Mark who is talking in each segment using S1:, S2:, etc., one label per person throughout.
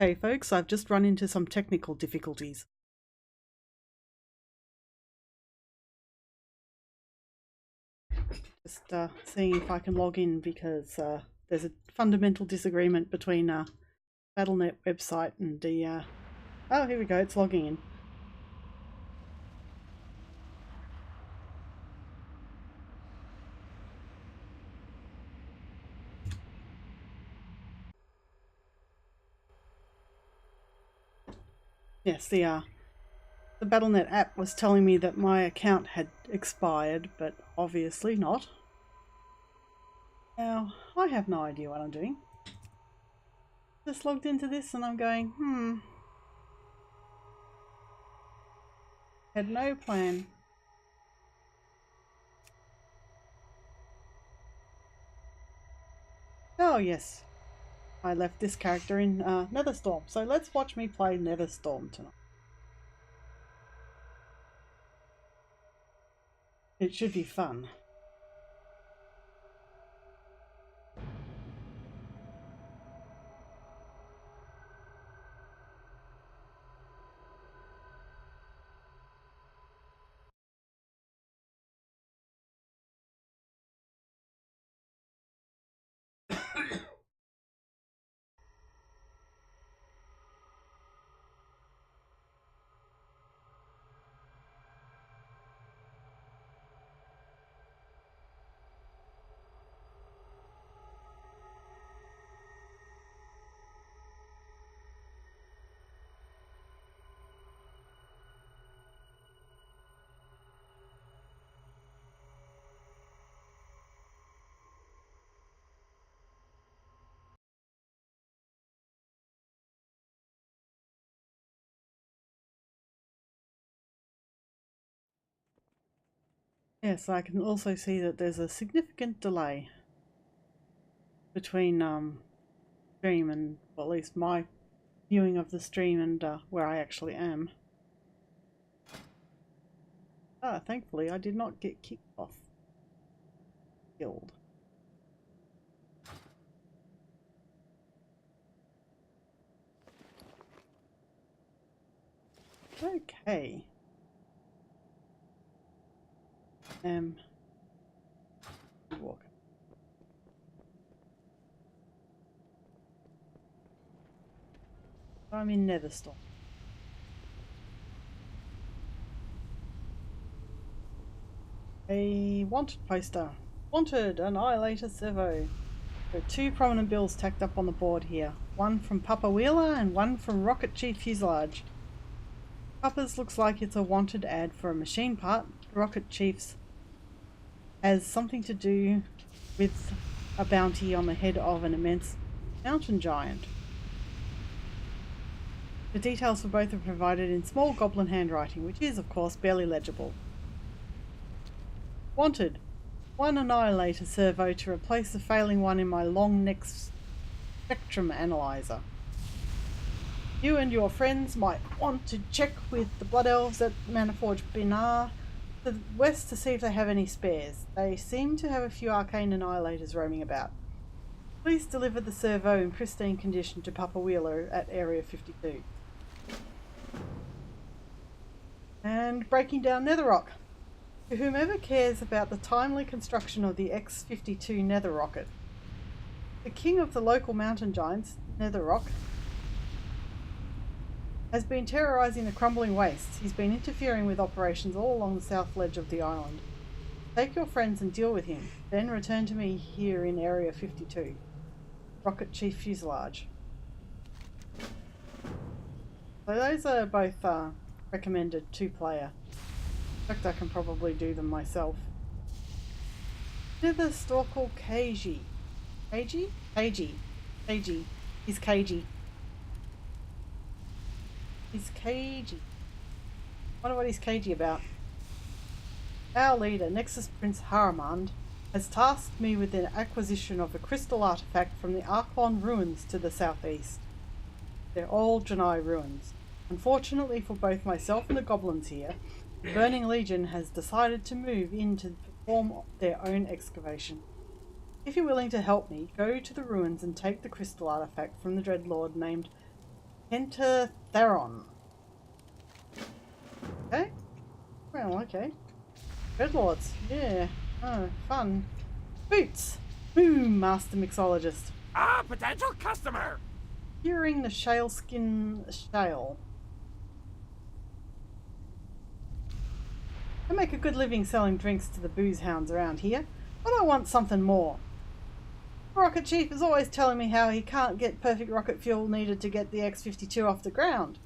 S1: Hey folks, I've just run into some technical difficulties. Just seeing if I can log in because there's a fundamental disagreement between Battle.net website and the... Oh, here we go, it's logging in. Yes, the Battle.net app was telling me that my account had expired, but obviously not. Now, I have no idea what I'm doing. Just logged into this and I'm going, had no plan. Oh yes, I left this character in Netherstorm, so let's watch me play Netherstorm tonight. It should be fun. Yes, I can also see that there's a significant delay between stream and, well, at least my viewing of the stream and where I actually am. Thankfully I did not get kicked off guild. Okay. Walk. I'm in Netherstorm. A wanted poster. Wanted, Annihilator Servo. There are two prominent bills tacked up on the board here. One from Papa Wheeler and one from Rocket Chief Fuselage. Papa's looks like it's a wanted ad for a machine part. Rocket Chief's has something to do with a bounty on the head of an immense mountain giant. The details for both are provided in small goblin handwriting, which is, of course, barely legible. Wanted. One Annihilator Servo to replace the failing one in my long neck spectrum analyzer. You and your friends might want to check with the Blood Elves at Manaforge Binar to the west to see if they have any spares. They seem to have a few arcane annihilators roaming about. Please deliver the servo in pristine condition to Papa Wheeler at Area 52. And breaking down Netherrock. To whomever cares about the timely construction of the X-52 Nether rocket. The king of the local mountain giants, Netherrock, has been terrorizing the crumbling wastes. He's been interfering with operations all along the south ledge of the island. Take your friends and deal with him, then return to me here in Area 52. Rocket Chief Fuselage. So those are both recommended 2-player. In fact, I can probably do them myself. Netherstorm Cagey. Cagey? Cagey. Cagey. He's cagey. He's cagey. Wonder what he's cagey about. Our leader, Nexus Prince Haramand, has tasked me with the acquisition of a crystal artifact from the Arklon ruins to the southeast. They're all Janai ruins. Unfortunately for both myself and the goblins here, the Burning Legion has decided to move in to perform their own excavation. If you're willing to help me, go to the ruins and take the crystal artifact from the Dreadlord named Netherstorm. Okay. Well, okay. Dreadlords. Yeah. Oh, fun. Boots. Boom, Master Mixologist.
S2: Ah, potential customer!
S1: Curing the shale skin shale. I make a good living selling drinks to the booze hounds around here, but I want something more. Rocket Chief is always telling me how he can't get perfect rocket fuel needed to get the X-52 off the ground.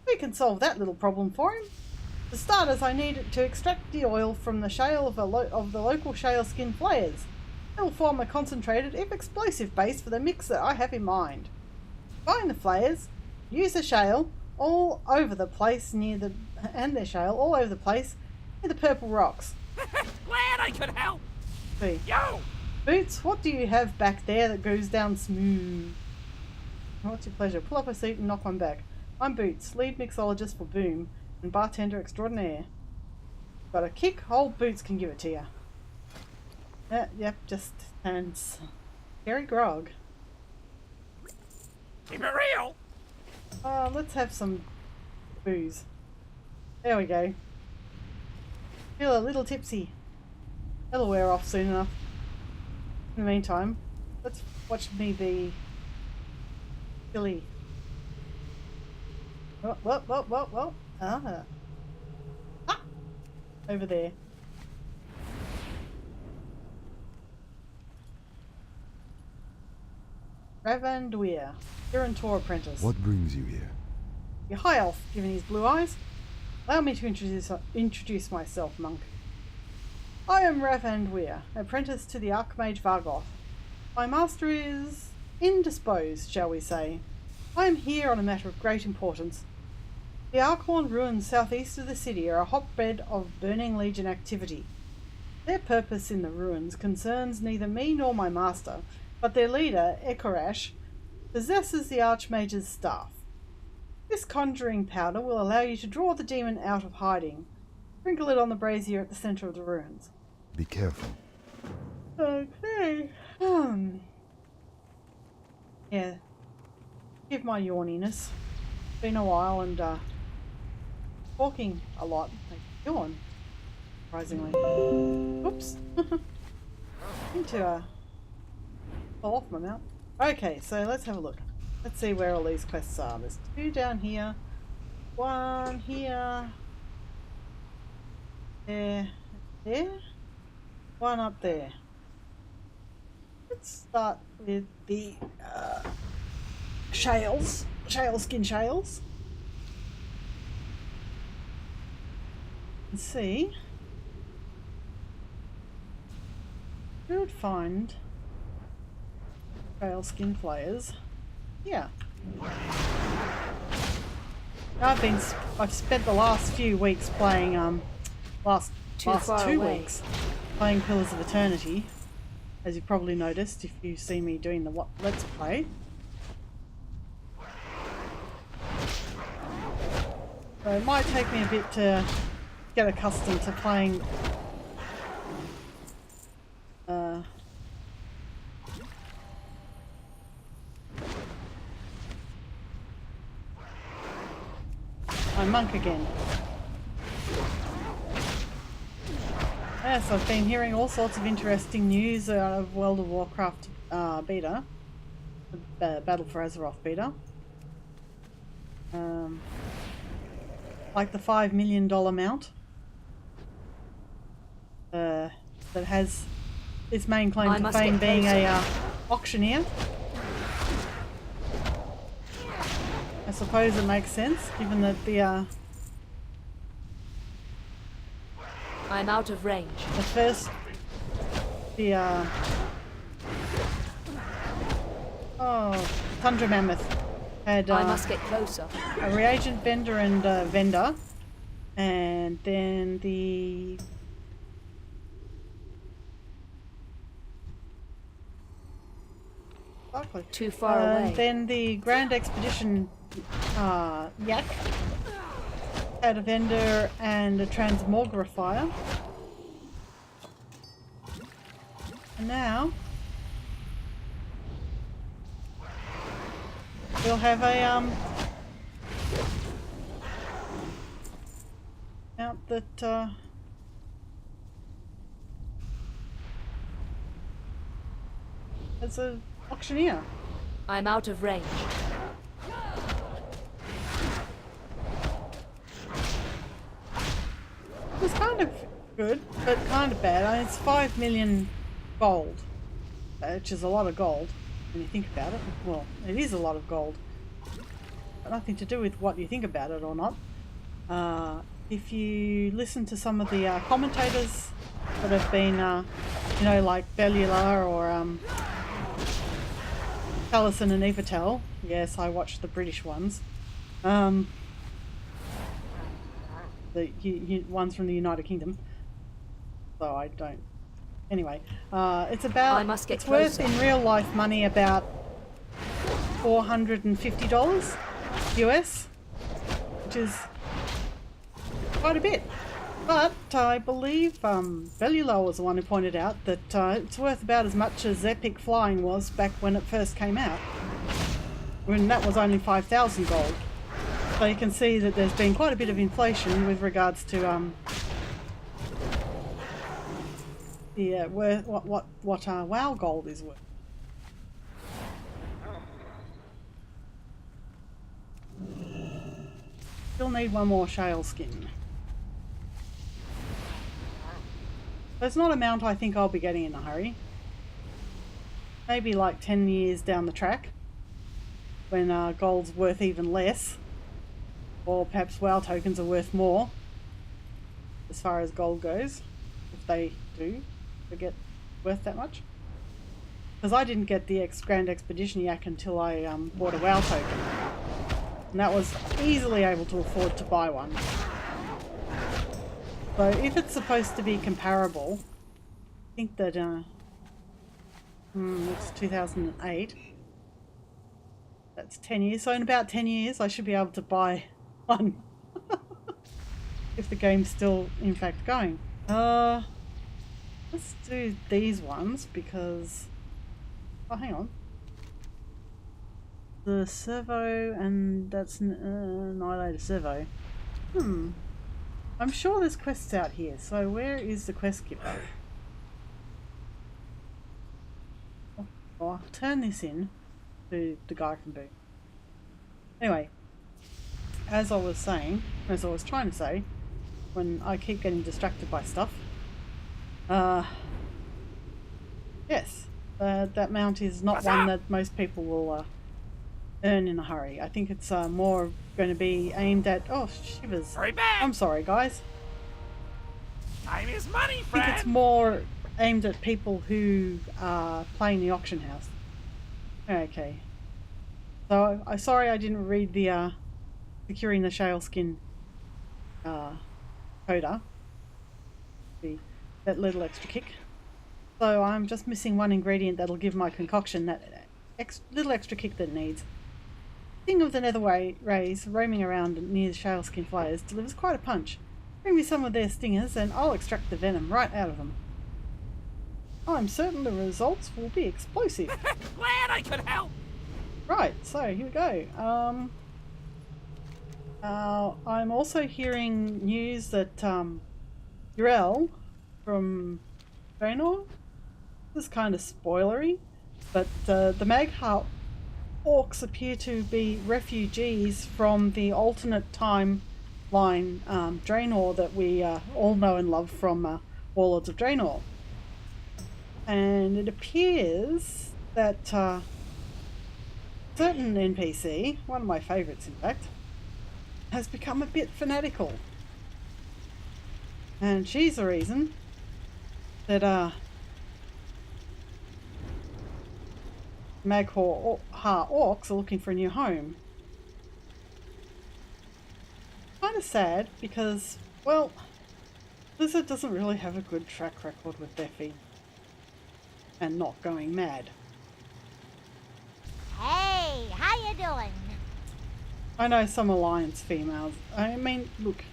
S1: We can solve that little problem for him. For starters, I need to extract the oil from the shale of the local shale skin flayers. It'll form a concentrated, if explosive base for the mix that I have in mind. Find the flayers, use the shale all over the place near the purple rocks.
S2: Glad I could help!
S1: See.
S2: Yo!
S1: Boots, what do you have back there that goes down smooth? What's your pleasure? Pull up a seat and knock one back. I'm Boots, lead mixologist for Boom and bartender extraordinaire. Got a kick? Old Boots can give it to you. Yep, just hands. Scary grog.
S2: Keep it real!
S1: Let's have some booze. There we go. Feel a little tipsy. That'll wear off soon enough. In the meantime, let's watch me be silly. Whoa. Ah. Over there. Ravandweir, Tour apprentice.
S3: What brings you here?
S1: Your high elf, given his blue eyes. Allow me to introduce myself, monk. I am Ravandweir, apprentice to the Archmage Vargoth. My master is indisposed, shall we say. I am here on a matter of great importance. The Arkhorn ruins southeast of the city are a hotbed of Burning Legion activity. Their purpose in the ruins concerns neither me nor my master, but their leader, Ekorash, possesses the Archmage's staff. This conjuring powder will allow you to draw the demon out of hiding. Sprinkle it on the brazier at the centre of the ruins.
S3: Be careful.
S1: Okay. Yeah. Give my yawniness. Been a while and talking a lot. Like, yawn. Surprisingly. Oops. Need to fall off my mouth. Okay, so let's have a look. Let's see where all these quests are. There's 2 down here. 1 here. There. 1 up there. Let's start with the shales. Shale skin shales. And see. We would find shale skin flayers. Yeah. I've spent the last few weeks playing last 2 weeks playing Pillars of Eternity, as you've probably noticed if you see me doing the Let's Play. So it might take me a bit to get accustomed to playing I'm monk again. Yes, I've been hearing all sorts of interesting news out of World of Warcraft beta. Battle for Azeroth beta. Like the $5 million mount. That has its main claim to fame being a auctioneer. I suppose it makes sense, given that the
S4: I'm out of range.
S1: Tundra Mammoth had
S4: I must get closer.
S1: a reagent vendor and vendor, and then the
S4: Too far away.
S1: Then the Grand Expedition Yak had a vendor and a transmogrifier. And now we'll have a out that as an auctioneer.
S4: I'm out of range.
S1: It was kind of good, but kind of bad. I mean, it's 5 million gold, which is a lot of gold when you think about it. Well, it is a lot of gold. But nothing to do with what you think about it or not. If you listen to some of the commentators that have been, you know, like Bellular or Taliesin and Evatel. Yes, I watched the British ones. The ones from the United Kingdom. So I don't. Anyway, it's about.
S4: I must get
S1: it's
S4: closer.
S1: worth in real life money about $450 US, which is quite a bit. But I believe Bellular was the one who pointed out that it's worth about as much as Epic Flying was back when it first came out, when that was only 5,000 gold. So you can see that there's been quite a bit of inflation with regards to what WoW gold is worth. Still need one more shale skin. That's not a mount I think I'll be getting in a hurry. Maybe like 10 years down the track, when gold's worth even less, or perhaps WoW tokens are worth more as far as gold goes, if they do get worth that much. Because I didn't get the Grand Expedition Yak until I bought a WoW token, and that was easily able to afford to buy one. So if it's supposed to be comparable, I think that it's 2008. That's 10 years. So in about 10 years, I should be able to buy one. If the game's still, in fact, going. Let's do these ones because... Oh, hang on. The servo, and that's Annihilator servo. I'm sure there's quests out here, so where is the quest keeper? Oh, I'll turn this in to the guy from Boo. Anyway, as I was trying to say, when I keep getting distracted by stuff, yes, that mount is not one that most people will earn in a hurry. I think it's more going to be aimed at... Oh, shivers.
S2: Hurry back!
S1: I'm sorry, guys.
S2: Time is money,
S1: I
S2: friend!
S1: think it's more aimed at people who are playing the auction house. Okay. So, sorry I didn't read the securing the shale skin coda. That little extra kick. So I'm just missing one ingredient that'll give my concoction that little extra kick that it needs. King of the Nether Rays roaming around near the shale skin flyers delivers quite a punch. Bring me some of their stingers and I'll extract the venom right out of them. I'm certain the results will be explosive.
S2: Glad I could help!
S1: Right, so here we go. I'm also hearing news that Urel from Draenor, this is kind of spoilery, but the Magha orcs appear to be refugees from the alternate timeline Draenor that we all know and love from Warlords of Draenor. And it appears that certain NPC, one of my favourites in fact, has become a bit fanatical. And she's the reason that Magha orcs are looking for a new home. Kind of sad because, well, Blizzard doesn't really have a good track record with their feed and not going mad.
S3: Hey, how you doing?
S1: I know some Alliance females. I mean, look,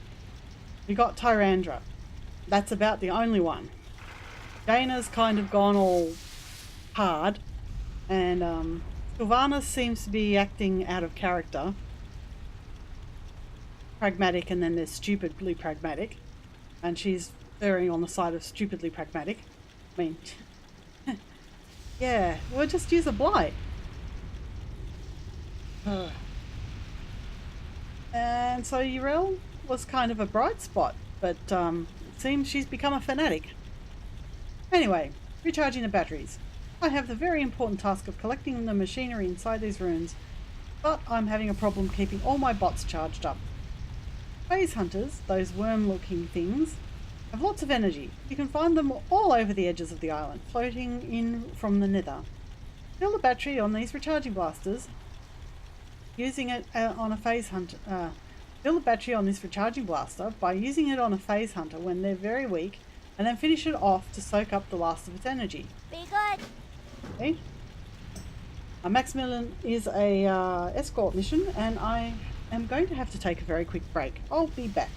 S1: you got Tyrandra. That's about the only one. Jaina's kind of gone all hard, and Sylvanas seems to be acting out of character. pragmatic and then there's stupidly pragmatic. And she's erring on the side of stupidly pragmatic. I mean, yeah, we'll just use a blight. And so Urel was kind of a bright spot, but it seems she's become a fanatic. Anyway, recharging the batteries. I have the very important task of collecting the machinery inside these ruins, but I'm having a problem keeping all my bots charged up. Phase hunters, those worm-looking things, have lots of energy. You can find them all over the edges of the island, floating in from the nether. Fill the battery on these recharging blasters, using it on a phase hunter. Fill the battery on this recharging blaster by using it on a phase hunter when they're very weak, and then finish it off to soak up the last of its energy.
S3: Be good.
S1: Okay. Maximilian is a escort mission, and I am going to have to take a very quick break. I'll be back.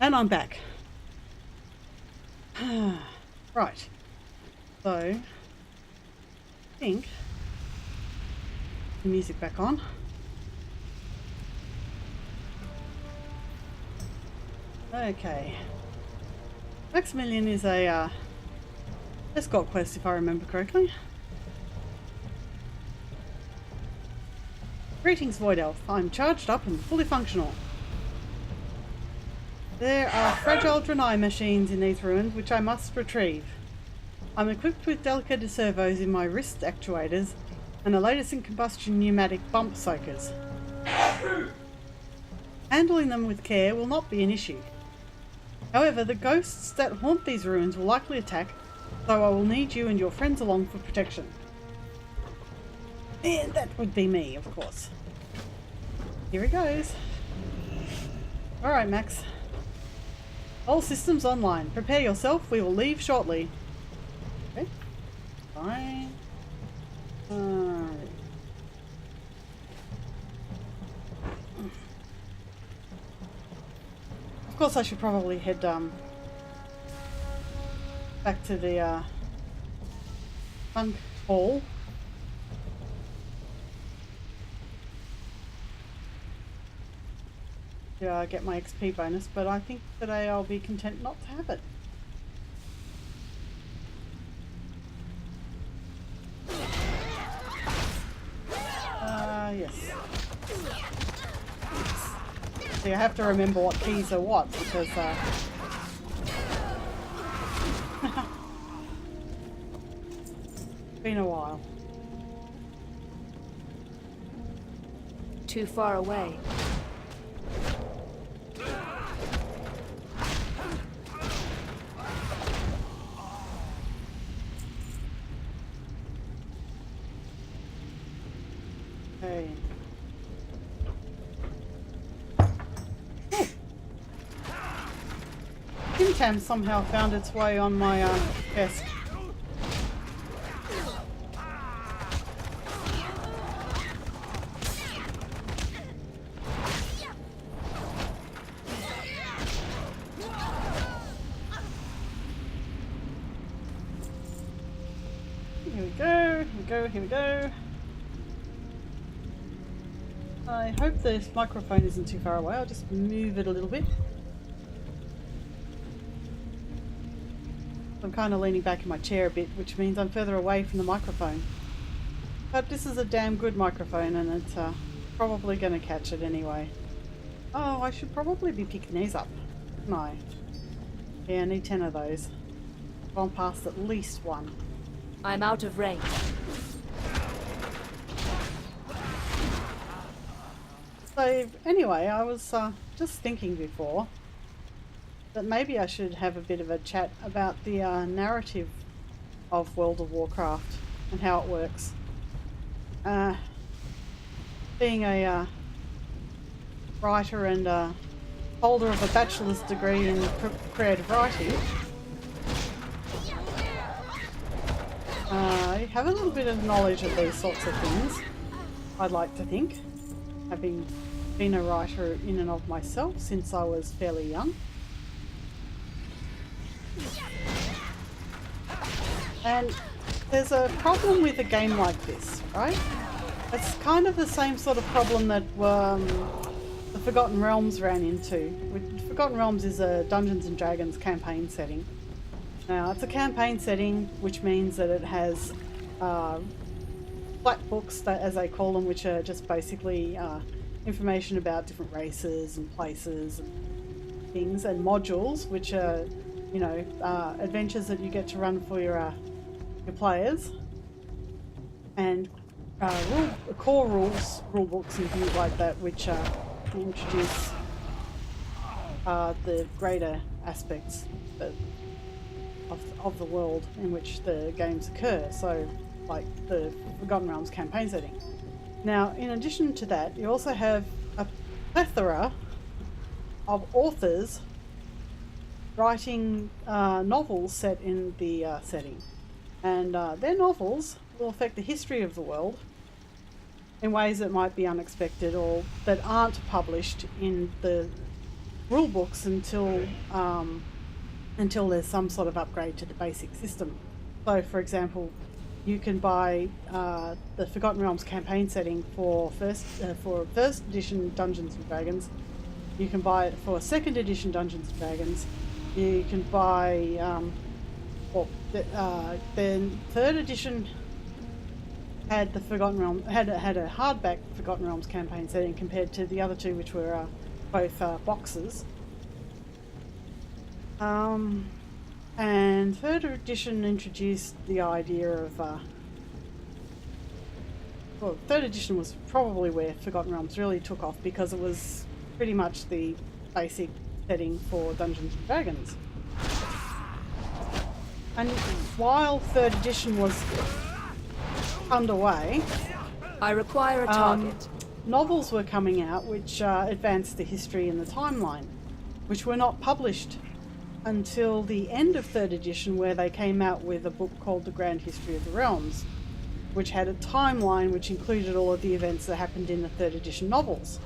S1: And I'm back. Right. So, I think the music back on. Okay. Maximilian is a escort quest, if I remember correctly. Greetings, Void Elf. I'm charged up and fully functional. There are fragile Draenei machines in these ruins which I must retrieve. I'm equipped with delicate servos in my wrist actuators and the latest in combustion pneumatic bump soakers. Handling them with care will not be an issue. However, the ghosts that haunt these ruins will likely attack, so I will need you and your friends along for protection. And that would be me, of course. Here it goes. Alright, Max. All systems online. Prepare yourself, we will leave shortly. Okay. Fine. Of course I should probably head back to the fun hall. To get my XP bonus, but I think today I'll be content not to have it. Yes. See, I have to remember what keys are what, because it's been a while.
S4: Too far away.
S1: Okay. Tim somehow found its way on my desk. Here we go, here we go. I hope this microphone isn't too far away. I'll just move it a little bit. I'm kind of leaning back in my chair a bit, which means I'm further away from the microphone. But this is a damn good microphone and it's probably going to catch it anyway. Oh, I should probably be picking these up. No. Yeah, I need 10 of those. Gone past at least one.
S4: I'm out of range.
S1: So anyway, I was just thinking before that maybe I should have a bit of a chat about the narrative of World of Warcraft and how it works. Being a writer and holder of a bachelor's degree in creative writing, I have a little bit of knowledge of these sorts of things, I'd like to think, having been a writer in and of myself since I was fairly young. And there's a problem with a game like this, right? It's kind of the same sort of problem that the Forgotten Realms ran into. Forgotten Realms is a Dungeons and Dragons campaign setting. Now, it's a campaign setting, which means that it has flat books, as they call them, which are just basically information about different races and places and things, and modules, which are, you know, adventures that you get to run for your players, and core rule books and things like that, which introduce the greater aspects of the world in which the games occur, so like the Forgotten Realms campaign setting. Now, in addition to that, you also have a plethora of authors writing novels set in the setting, and their novels will affect the history of the world in ways that might be unexpected or that aren't published in the rule books until there's some sort of upgrade to the basic system. So, for example, you can buy the Forgotten Realms campaign setting for first edition Dungeons and Dragons, You can buy it for 2nd edition Dungeons and Dragons. You can buy, then 3rd edition had the Forgotten Realms, had a hardback Forgotten Realms campaign setting compared to the other two, which were both boxes. And 3rd edition introduced the idea of, well, 3rd edition was probably where Forgotten Realms really took off, because it was pretty much the basic setting for Dungeons and Dragons. And while 3rd edition was underway,
S4: I require a target.
S1: novels were coming out which advanced the history and the timeline, which were not published until the end of 3rd edition, where they came out with a book called The Grand History of the Realms, which had a timeline which included all of the events that happened in the 3rd edition novels.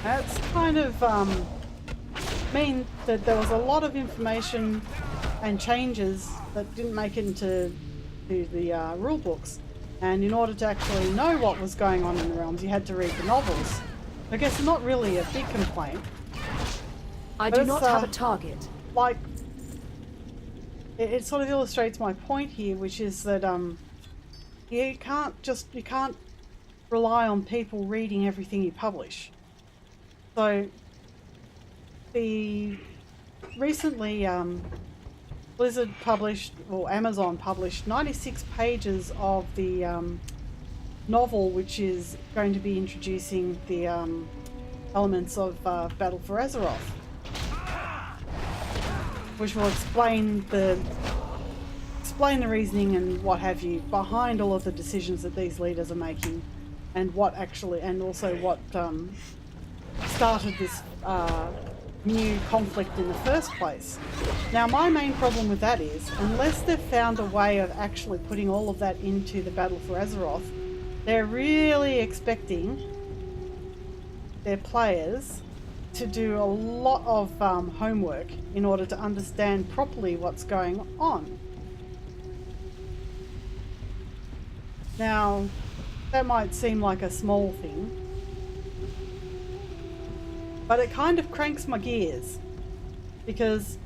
S1: That's kind of mean that there was a lot of information and changes that didn't make it into the rule books, and in order to actually know what was going on in the realms, you had to read the novels. I guess not really a big complaint.
S4: I do not have a target.
S1: Like, it sort of illustrates my point here, which is that you can't rely on people reading everything you publish. So recently Blizzard published, or Amazon published, 96 pages of the novel, which is going to be introducing the elements of Battle for Azeroth, which will explain the reasoning and what have you behind all of the decisions that these leaders are making, and what actually, and also what started this new conflict in the first place. Now, my main problem with that is, unless they've found a way of actually putting all of that into the Battle for Azeroth, they're really expecting their players to do a lot of homework in order to understand properly what's going on. Now, that might seem like a small thing, but it kind of cranks my gears, because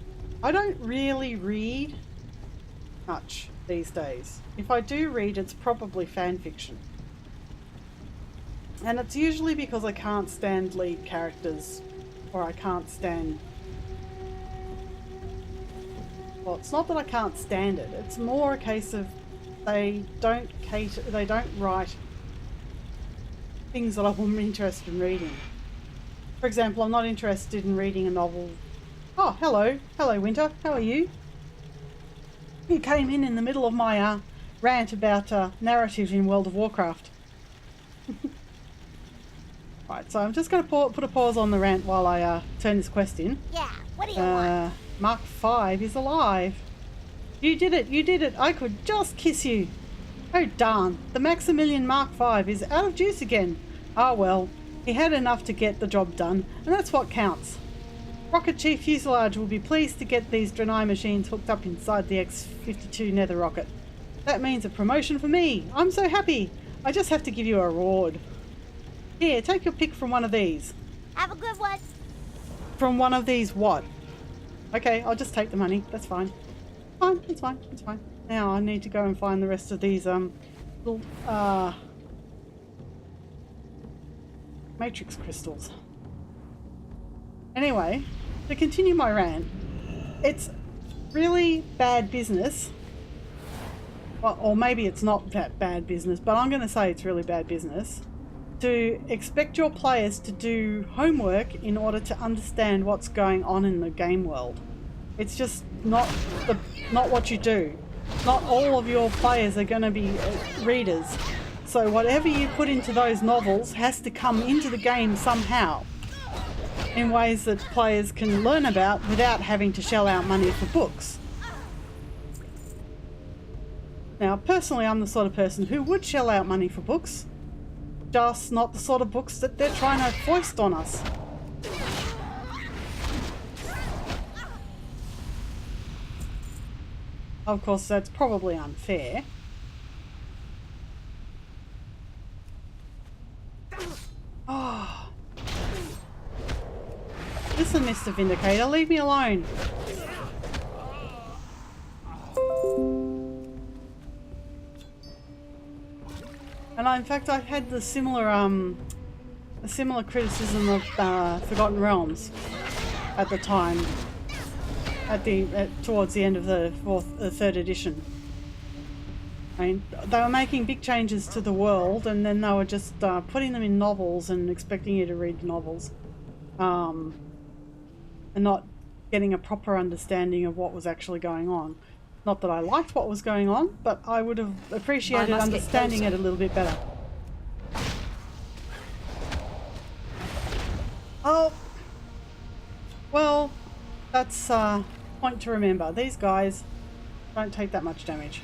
S1: I don't really read much these days. If I do read, it's probably fan fiction. And it's usually because I can't stand lead characters, or I can't stand... Well, it's not that I can't stand it, it's more a case of they don't write things that I'm interested in reading. For example, I'm not interested in reading a novel. Oh, hello. Hello, Winter. How are you? You came in the middle of my rant about narrative in World of Warcraft. Right, so I'm just going to put a pause on the rant while I turn this quest in.
S3: Yeah, what do you want?
S1: Mark 5 is alive. You did it, you did it. I could just kiss you. Oh darn, the Maximilian Mark 5 is out of juice again. Ah well. He had enough to get the job done, and that's what counts. Rocket Chief Fuselage will be pleased to get these Draenei machines hooked up inside the X-52 Nether rocket. That means a promotion for me. I'm so happy. I just have to give you a reward. Here, take your pick from one of these.
S3: Have a good one.
S1: From one of these what? Okay, I'll just take the money. That's fine. Fine, it's fine, it's fine. Now I need to go and find the rest of these little matrix crystals. Anyway, to continue my rant, it's really bad business. Well, or maybe it's not that bad business, but I'm going to say it's really bad business to expect your players to do homework in order to understand what's going on in the game world. It's just not what you do. Not all of your players are going to be readers. So whatever you put into those novels has to come into the game somehow, in ways that players can learn about without having to shell out money for books. Now, personally, I'm the sort of person who would shell out money for books, just not the sort of books that they're trying to foist on us. Of course, that's probably unfair. Oh, Mr. Vindicator. Leave me alone. And in fact, I had the similar criticism of Forgotten Realms at the time, towards the end of the third edition. I mean, they were making big changes to the world, and then they were just putting them in novels and expecting you to read the novels, and not getting a proper understanding of what was actually going on. Not that I liked what was going on, but I would have appreciated understanding it a little bit better. Oh, well, that's a point to remember. These guys don't take that much damage.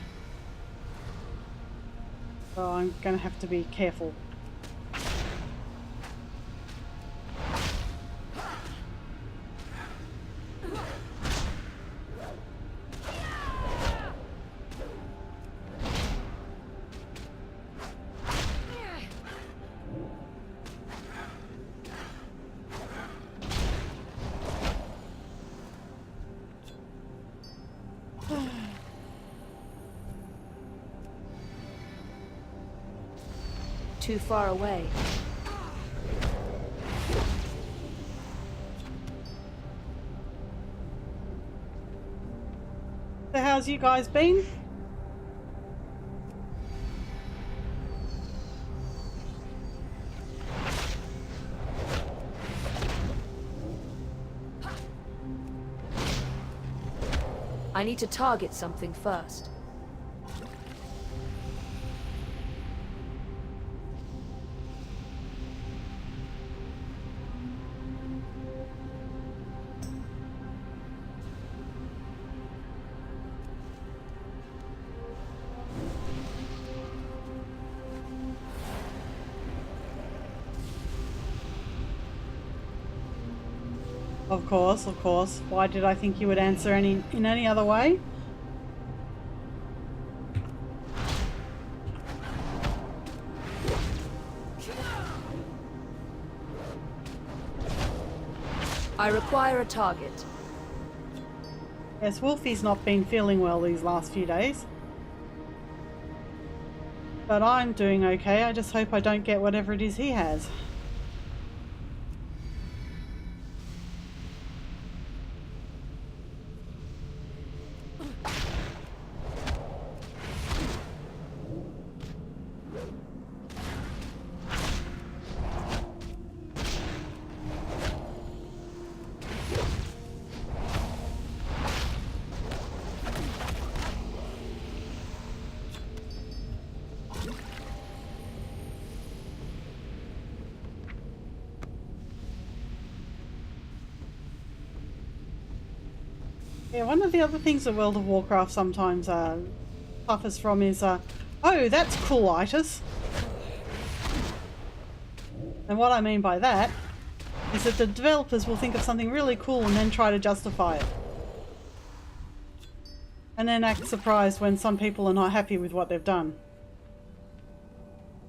S1: So I'm going to have to be careful.
S4: Too far away.
S1: So how's you guys been?
S4: I need to target something first.
S1: Of course, of course. Why did I think you would answer in any other way?
S4: I require a target.
S1: Yes, Wolfie's not been feeling well these last few days. But I'm doing okay. I just hope I don't get whatever it is he has. Yeah, one of the other things that World of Warcraft sometimes suffers from is, oh, that's coolitis. And what I mean by that is that the developers will think of something really cool and then try to justify it. And then act surprised when some people are not happy with what they've done.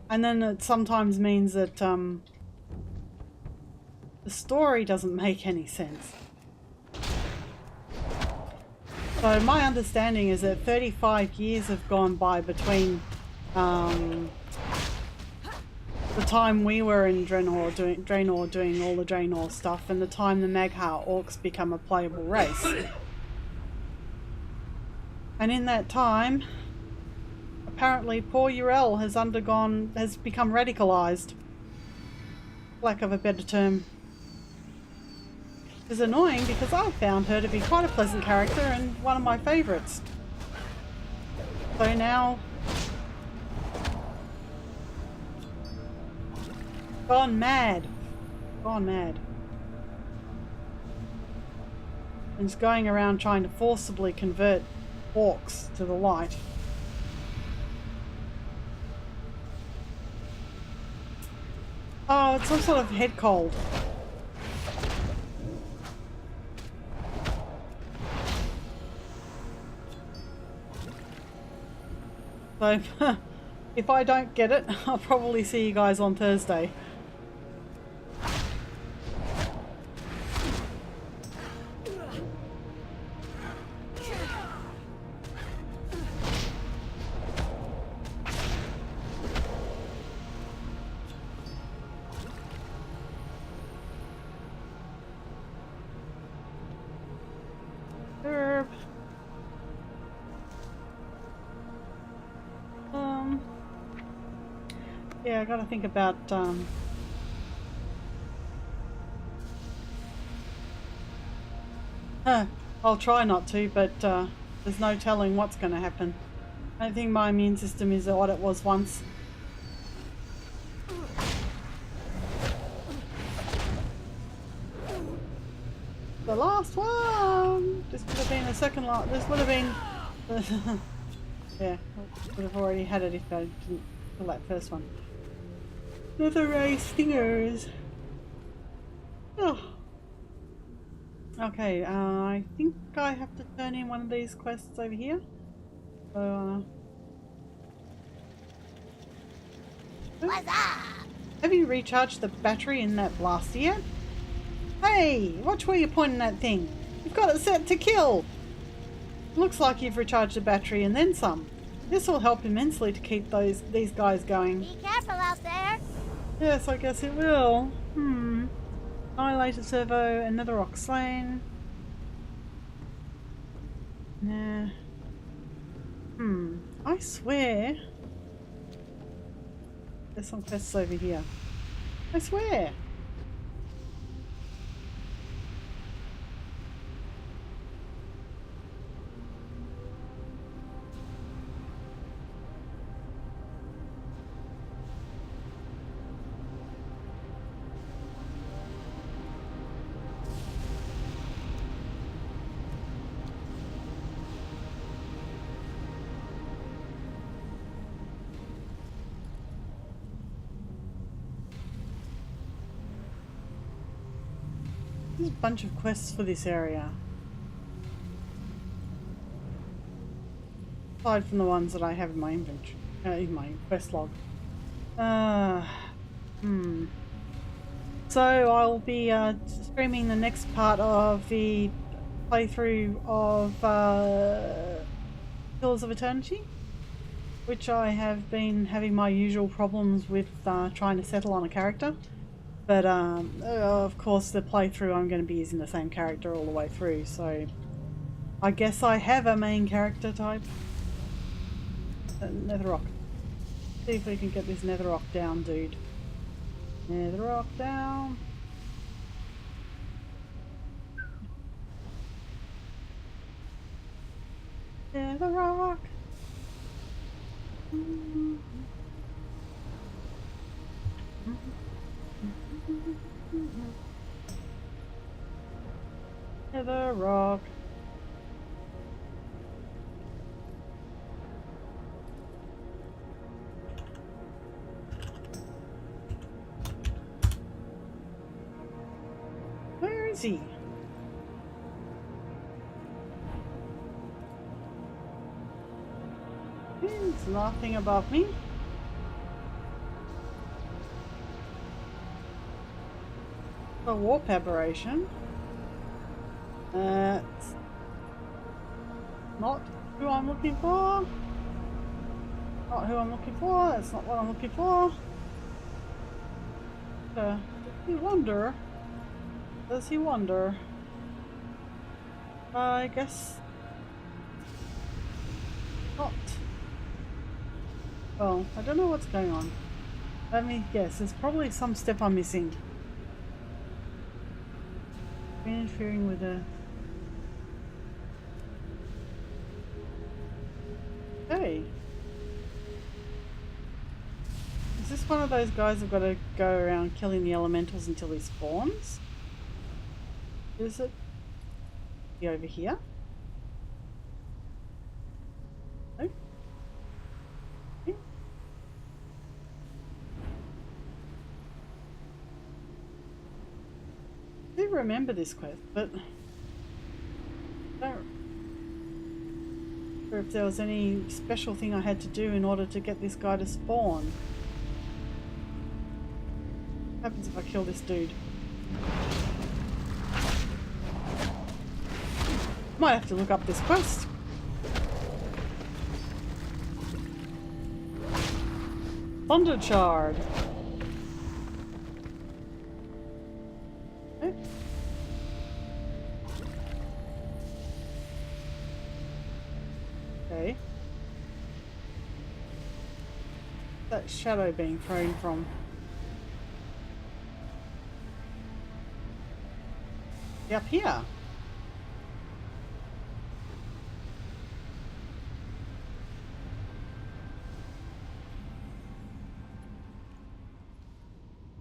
S1: And then it sometimes means that the story doesn't make any sense. So my understanding is that 35 years have gone by between the time we were in Draenor doing all the Draenor stuff and the time the Mag'har Orcs become a playable race. And in that time, apparently poor Urel has become radicalized. Lack of a better term. Is annoying because I found her to be quite a pleasant character and one of my favourites. So now, gone mad, and is going around trying to forcibly convert orcs to the light. Oh, it's some sort of head cold. So, if I don't get it, I'll probably see you guys on Thursday. orb. Yeah, I gotta think about I'll try not to, but there's no telling what's gonna happen. I don't think my immune system is what it was once. The last one! This would have been the second last. This would have been. Yeah, I would have already had it if I didn't kill that first one. Another ray stingers. Oh. Okay, I think I have to turn in one of these quests over here. So,
S3: What's up?
S1: have you recharged the battery in that blaster yet? Hey, watch where you're pointing that thing. You've got it set to kill. Looks like you've recharged the battery and then some. This will help immensely to keep these guys going.
S3: Be careful out there.
S1: Yes, I guess it will. Annihilator servo, another rock slain. Nah. I swear. There's some quests over here. I swear. There's a bunch of quests for this area. Aside from the ones that I have in my inventory, in my quest log. So I'll be streaming the next part of the playthrough of Pillars of Eternity, which I have been having my usual problems with trying to settle on a character. But of course the playthrough I'm going to be using the same character all the way through, so I guess I have a main character type. Netherrock. See if we can get this Netherrock down, dude. Netherrock down. Netherrock. Netherrock. Where is he? He's nothing above me. A warp aberration. That's not who I'm looking for. Not who I'm looking for. That's not what I'm looking for. Does he wonder? Does he wonder? I guess not. Well, I don't know what's going on. Let me guess. There's probably some step I'm missing. Interfering with a... Hey. Is this one of those guys who've got to go around killing the elementals until he spawns? Is it? Be over here? No? Okay. I do remember this quest, but I don't remember if there was any special thing I had to do in order to get this guy to spawn. What happens if I kill this dude? Might have to look up this quest. Thunder Shard. Okay. Okay. That shadow being thrown from? Up here.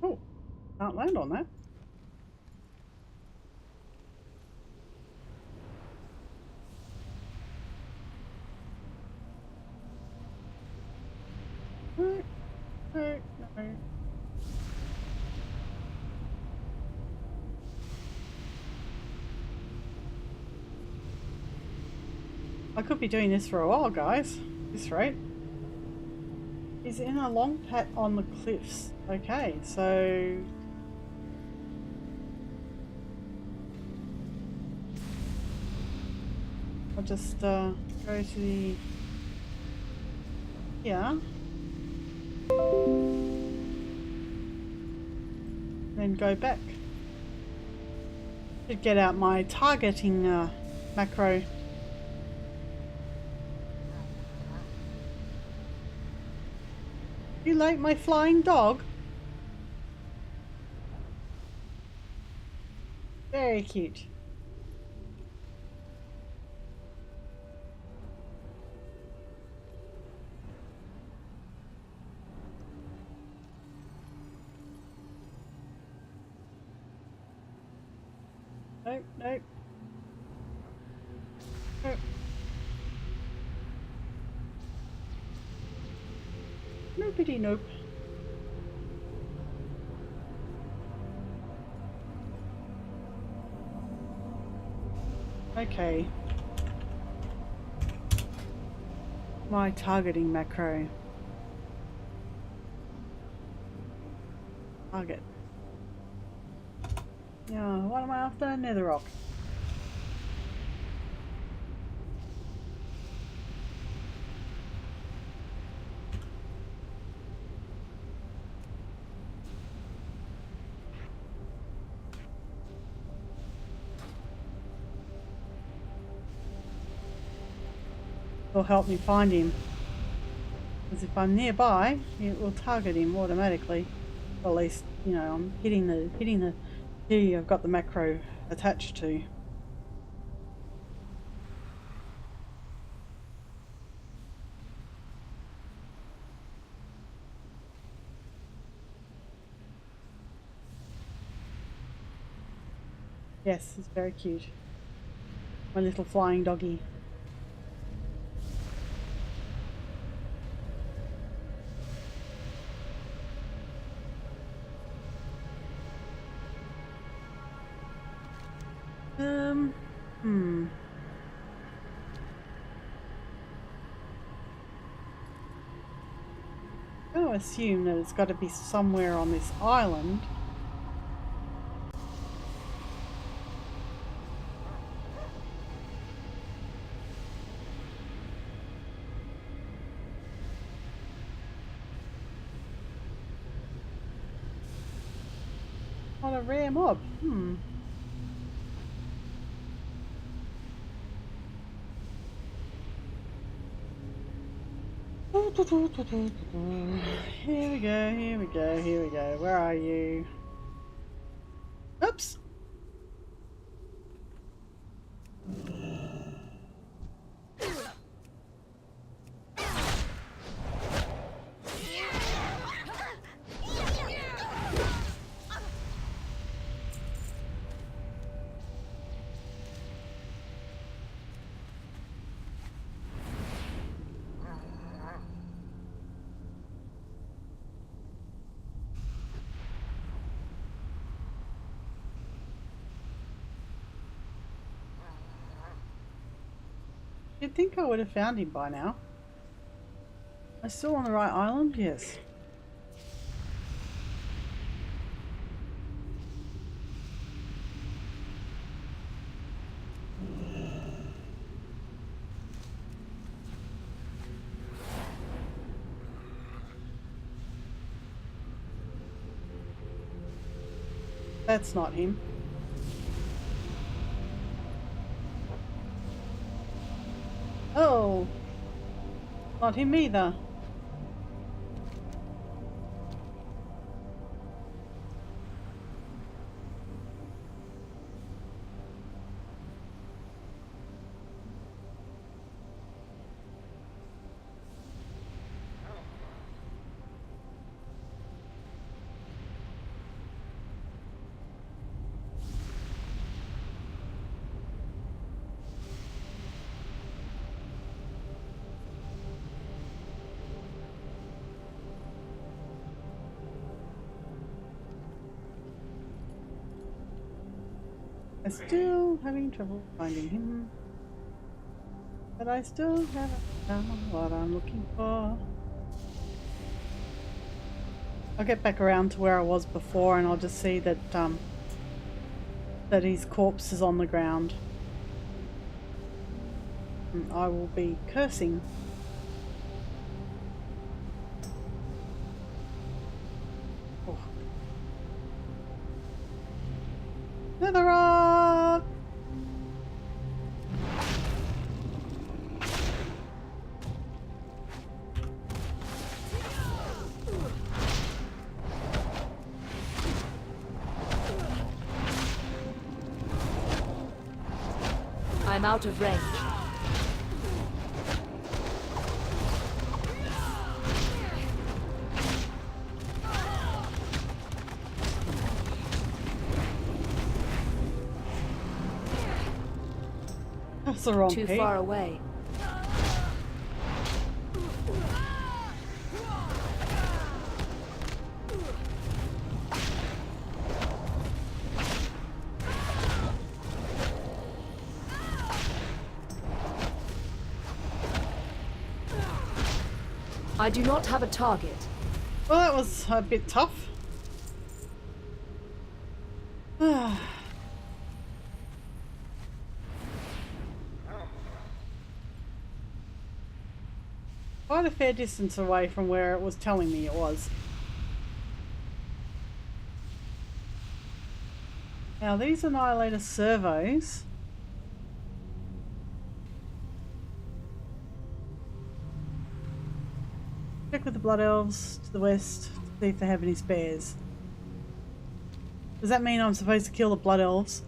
S1: Oh, can't land on that. No, no, no. I could be doing this for a while, guys. At this rate. He's in a long pat on the cliffs. Okay, so I'll just go to the then go back. Should get out my targeting macro. You like my flying dog? Very cute. Nope, nope. Nope. Nobody nope. Okay. My targeting macro. Target. Yeah, what am I after? Netherrock. Will help me find him. Because if I'm nearby, it will target him automatically. Or at least, you know, I'm hitting the key I've got the macro attached to. Yes, it's very cute. My little flying doggy. I assume that it's got to be somewhere on this island. On a rare mob. Here we go, here we go, here we go. Where are you? Oops! You'd think I would have found him by now. Am I still on the right island? Yes. That's not him. Oh, Not him either. I'm still having trouble finding him. But I still haven't found what I'm looking for. I'll get back around to where I was before and I'll just see that that his corpse is on the ground. And I will be cursing. Oh. Netherrock!
S4: I'm out of range.
S1: That's the wrong
S4: Too
S1: key.
S4: far away. I do not have a target.
S1: Well, that was a bit tough. Quite a fair distance away from where it was telling me it was. Now these Annihilator servos. Check with the Blood Elves to the west to see if they have any spares. Does that mean I'm supposed to kill the Blood Elves?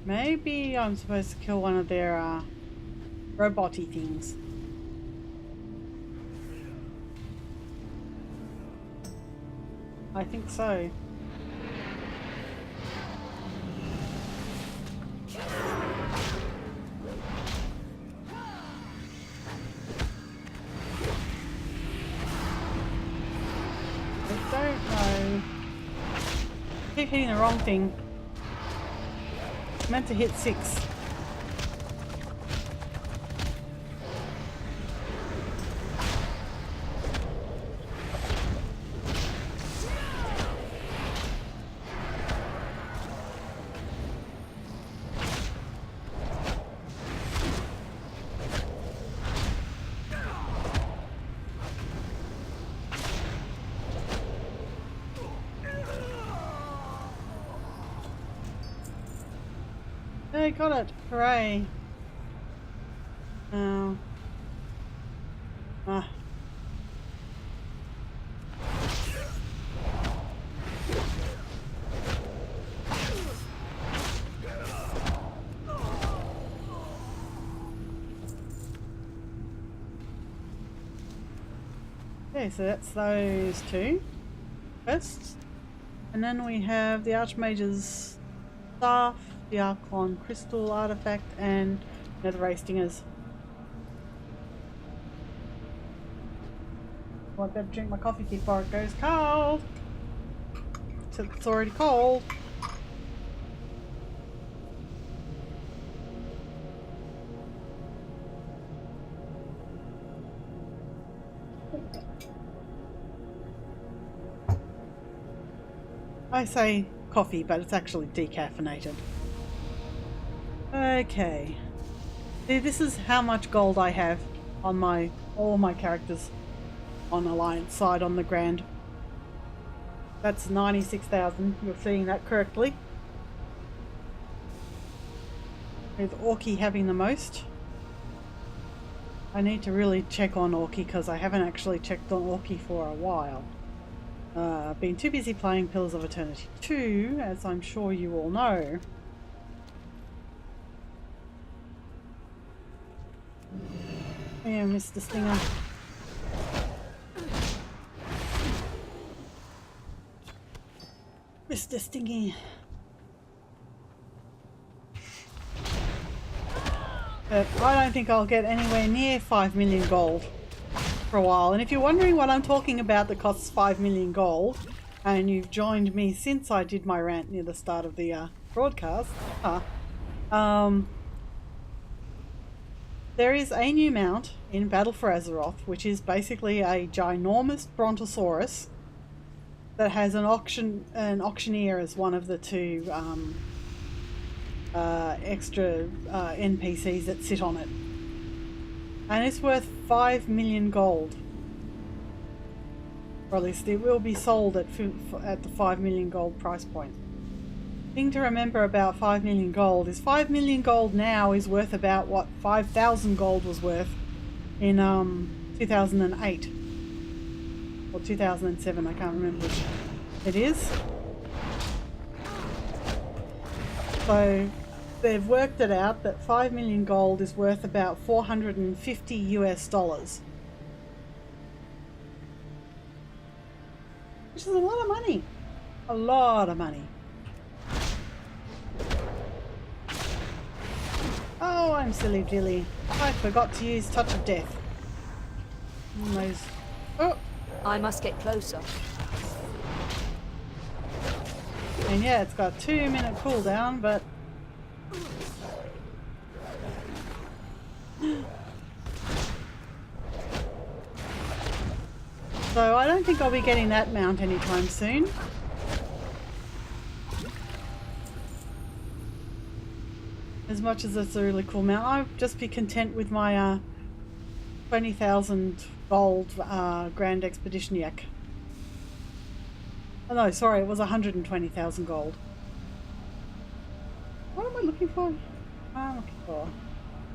S1: Maybe I'm supposed to kill one of their robot-y things. I think so. I don't know. Keep hitting the wrong thing. Meant to hit 6. I got it! Hooray! Oh. Ah. Okay, so that's those two first. And then we have the Archmage's staff, the Archon crystal artifact, and Netherray stingers. Well, I better drink my coffee before it goes cold. Except it's already cold. I say coffee, but it's actually decaffeinated. Okay. See, this is how much gold I have on all my characters on Alliance side on the Grand. That's 96,000. You're seeing that correctly. With Orky having the most. I need to really check on Orky because I haven't actually checked on Orky for a while. I've been too busy playing Pillars of Eternity 2, as I'm sure you all know. Yeah, Mr. Stinger. Mr. Stingy. But I don't think I'll get anywhere near 5 million gold for a while. And if you're wondering what I'm talking about that costs 5 million gold, and you've joined me since I did my rant near the start of the broadcast, there is a new mount in Battle for Azeroth, which is basically a ginormous brontosaurus that has an auctioneer as one of the two extra NPCs that sit on it. And it's worth 5 million gold. Or at least it will be sold at the 5 million gold price point. Thing to remember about 5 million gold is 5 million gold now is worth about what 5,000 gold was worth in 2008 or 2007, I can't remember which it is. So they've worked it out that 5 million gold is worth about $450 US, which is a lot of money. A lot of money. Oh, I'm silly dilly. I forgot to use Touch of Death. Oh!
S4: I must get closer.
S1: And yeah, it's got 2-minute cooldown, but so I don't think I'll be getting that mount anytime soon. As much as it's a really cool mount, I'll just be content with my 20,000 gold Grand Expedition Yak. Oh no, sorry, it was 120,000 gold. What am I looking for? I'm looking for.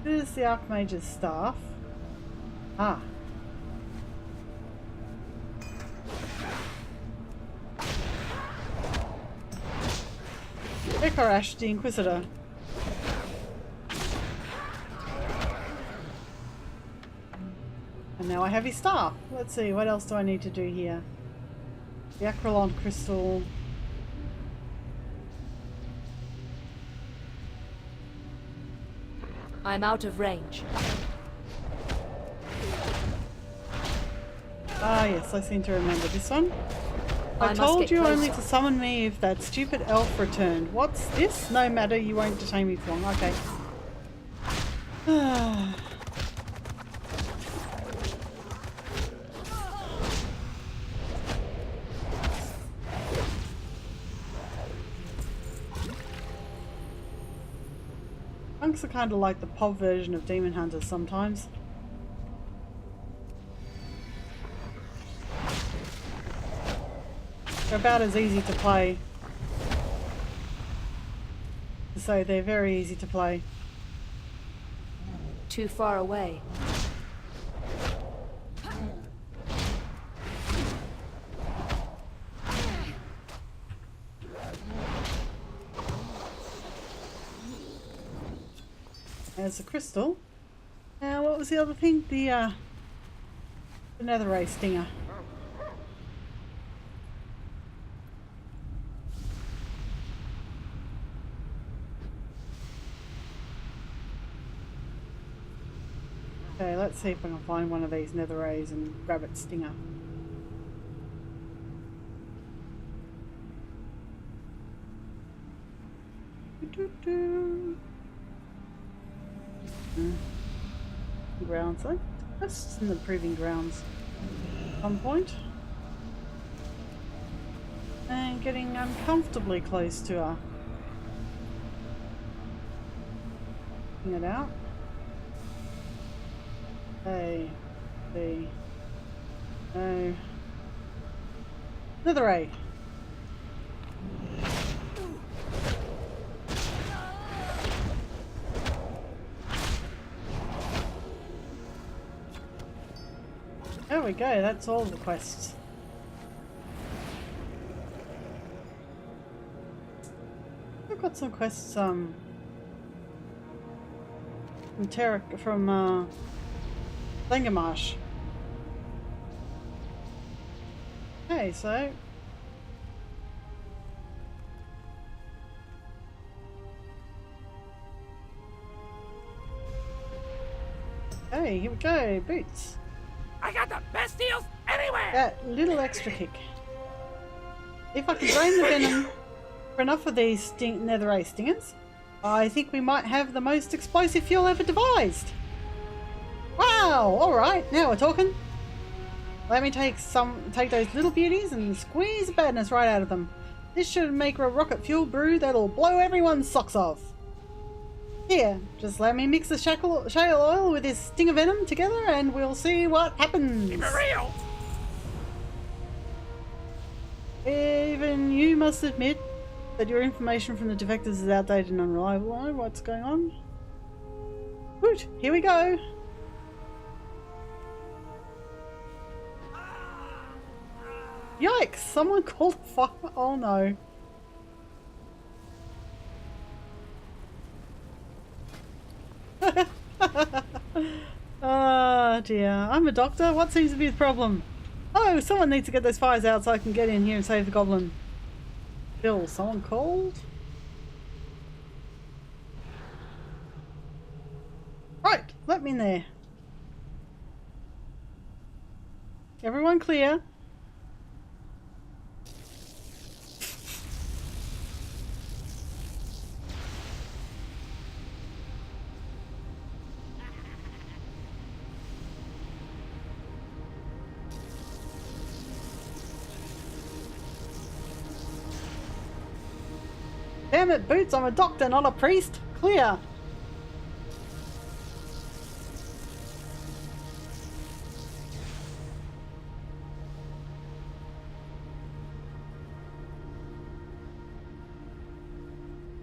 S1: This is the Archmage's staff. Ah. Ekarash, the Inquisitor. And now I have his staff. Let's see, what else do I need to do here? The Acrylon crystal.
S4: I'm out of range.
S1: Ah yes, I seem to remember this one. I
S4: must
S1: told
S4: get
S1: you only
S4: closer.
S1: to summon me if that stupid elf returned. What's this? No matter, you won't detain me for long. Okay. Monks are kind of like the pub version of Demon Hunters sometimes. They're about as easy to play. So they're very easy to play.
S4: Too far away.
S1: There's a crystal. Now, what was the other thing? The Netherray stinger. Okay, let's see if I can find one of these nether rays and grab its stinger. Grounds. That's in the proving grounds at some point. And getting uncomfortably close to her. It out. A, B, no. Another A. There we go, that's all the quests. I've got some quests from Langamash. Okay, so okay, here we go, boots.
S2: I got the best deals anywhere!
S1: That little extra kick. If I can drain the venom for enough of these netherite stingers, I think we might have the most explosive fuel ever devised. Wow! Alright, now we're talking. Let me take those little beauties and squeeze the badness right out of them. This should make a rocket fuel brew that'll blow everyone's socks off. Here, just let me mix the shale oil with this stinger venom together and we'll see what happens.
S2: Keep it real!
S1: Even you must admit that your information from the defectors is outdated and unreliable. Oh, what's going on? Woot, here we go. Yikes, someone called a fire. Oh no. Oh dear, I'm a doctor. What seems to be the problem? Oh, someone needs to get those fires out so I can get in here and save the goblin. Bill, someone called? Right, let me in there. Everyone clear? Damn it, Boots, I'm a doctor, not a priest. Clear.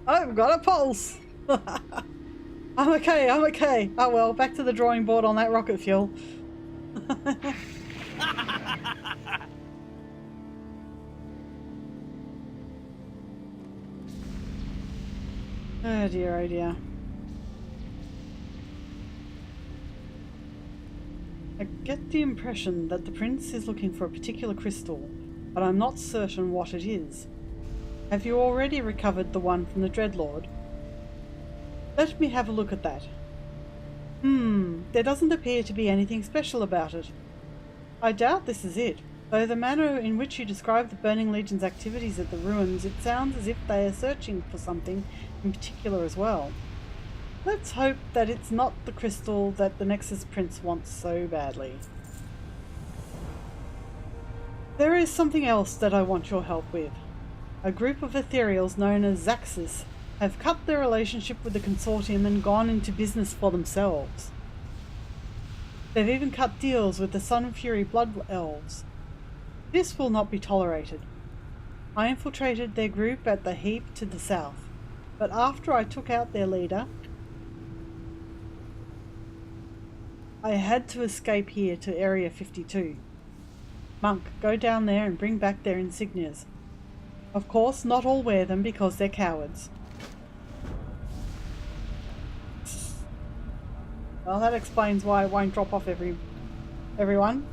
S1: I've got a pulse. I'm okay, I'm okay. Oh well, back to the drawing board on that rocket fuel. Oh dear, oh dear. I get the impression that the prince is looking for a particular crystal, but I'm not certain what it is. Have you already recovered the one from the Dreadlord? Let me have a look at that. There doesn't appear to be anything special about it. I doubt this is it, though the manner in which you describe the Burning Legion's activities at the ruins, it sounds as if they are searching for something in particular as well. Let's hope that it's not the crystal that the Nexus Prince wants so badly. There is something else that I want your help with. A group of ethereals known as Zaxxas have cut their relationship with the consortium and gone into business for themselves. They've even cut deals with the Sun Fury Blood Elves. This will not be tolerated. I infiltrated their group at the heap to the south, but after I took out their leader, I had to escape here to Area 52. Monk, go down there and bring back their insignias. Of course, not all wear them because they're cowards. Well, that explains why it won't drop off everyone.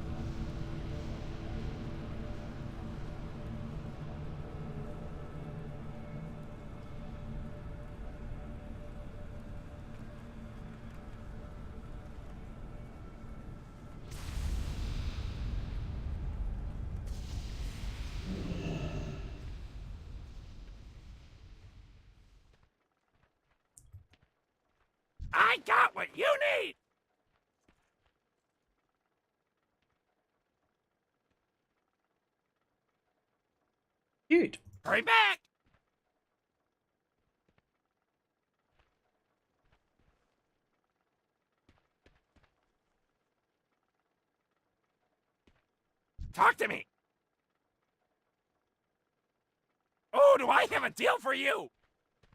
S2: what you need!
S1: Cute.
S2: Hurry back! Talk to me! Oh, do I have a deal for you?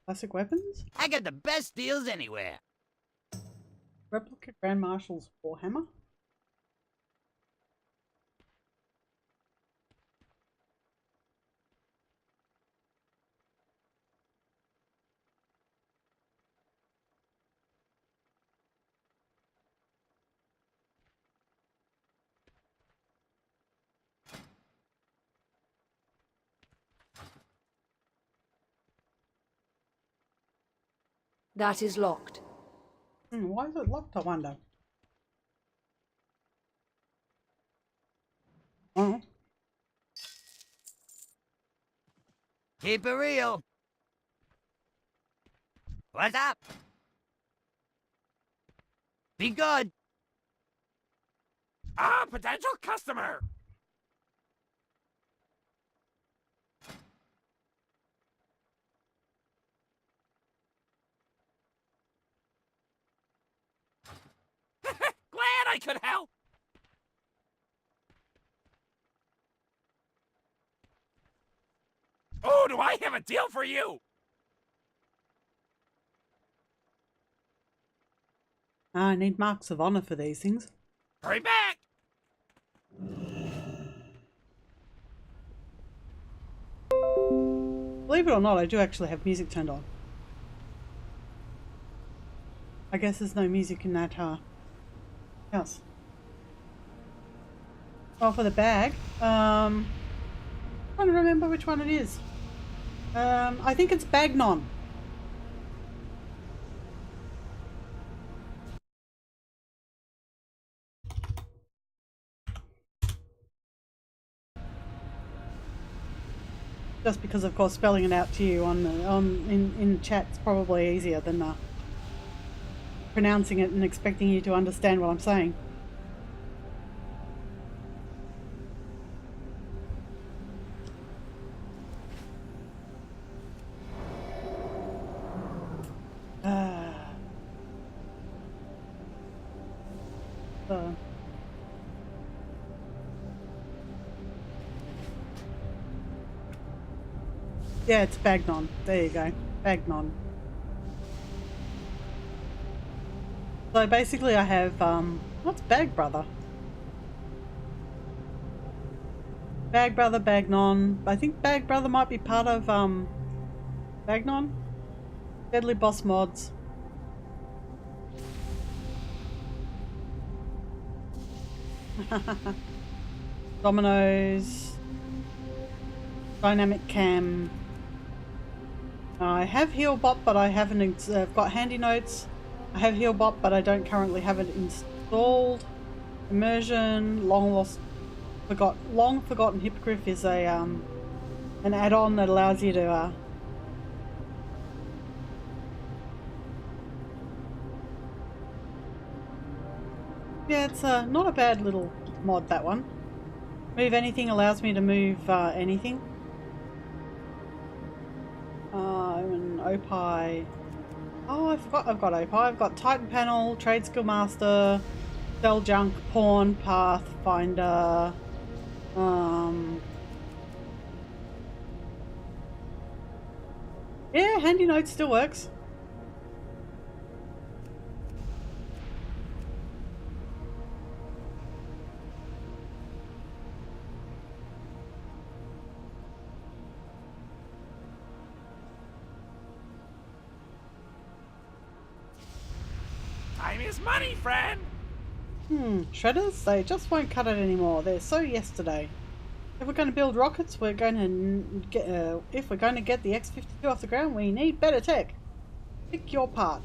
S1: Classic weapons?
S5: I got the best deals anywhere.
S1: Replica Grand Marshal's Warhammer?
S4: That is locked.
S1: Why is it locked, I wonder? Oh.
S5: Keep it real. What's up? Be good.
S2: Ah, potential customer! Glad I could help! Oh, do I have a deal for you?
S1: I need marks of honor for these things.
S2: Hurry back!
S1: Believe it or not, I do actually have music turned on. I guess there's no music in that house. Oh, for the bag. Trying to remember which one it is. I think it's Bagnon. Just because, of course, spelling it out to you in chat is probably easier than pronouncing it and expecting you to understand what I'm saying. Yeah, it's Bagnon. There you go. Bagnon. So basically I have, what's Bag Brother? Bag Brother, Bagnon. I think Bag Brother might be part of, Bagnon? Deadly Boss Mods. Dominoes. Dynamic Cam. I have Healbot, but I haven't got Handy Notes. I have Healbot, but I don't currently have it installed. Immersion, long forgotten Hippogriff is a an add-on that allows you to yeah, it's not a bad little mod, that one. Move anything allows me to move anything. And Opie. Oh, I forgot I've got Opie. I've got Titan Panel, Trade Skill Master, Sell Junk, Pawn, Pathfinder. Yeah, Handy Notes still works.
S2: Time is money, friend!
S1: Shredders? They just won't cut it anymore. They're so yesterday. If we're going to build rockets, we're going to get. If we're going to get the X-52 off the ground, we need better tech. Pick your part.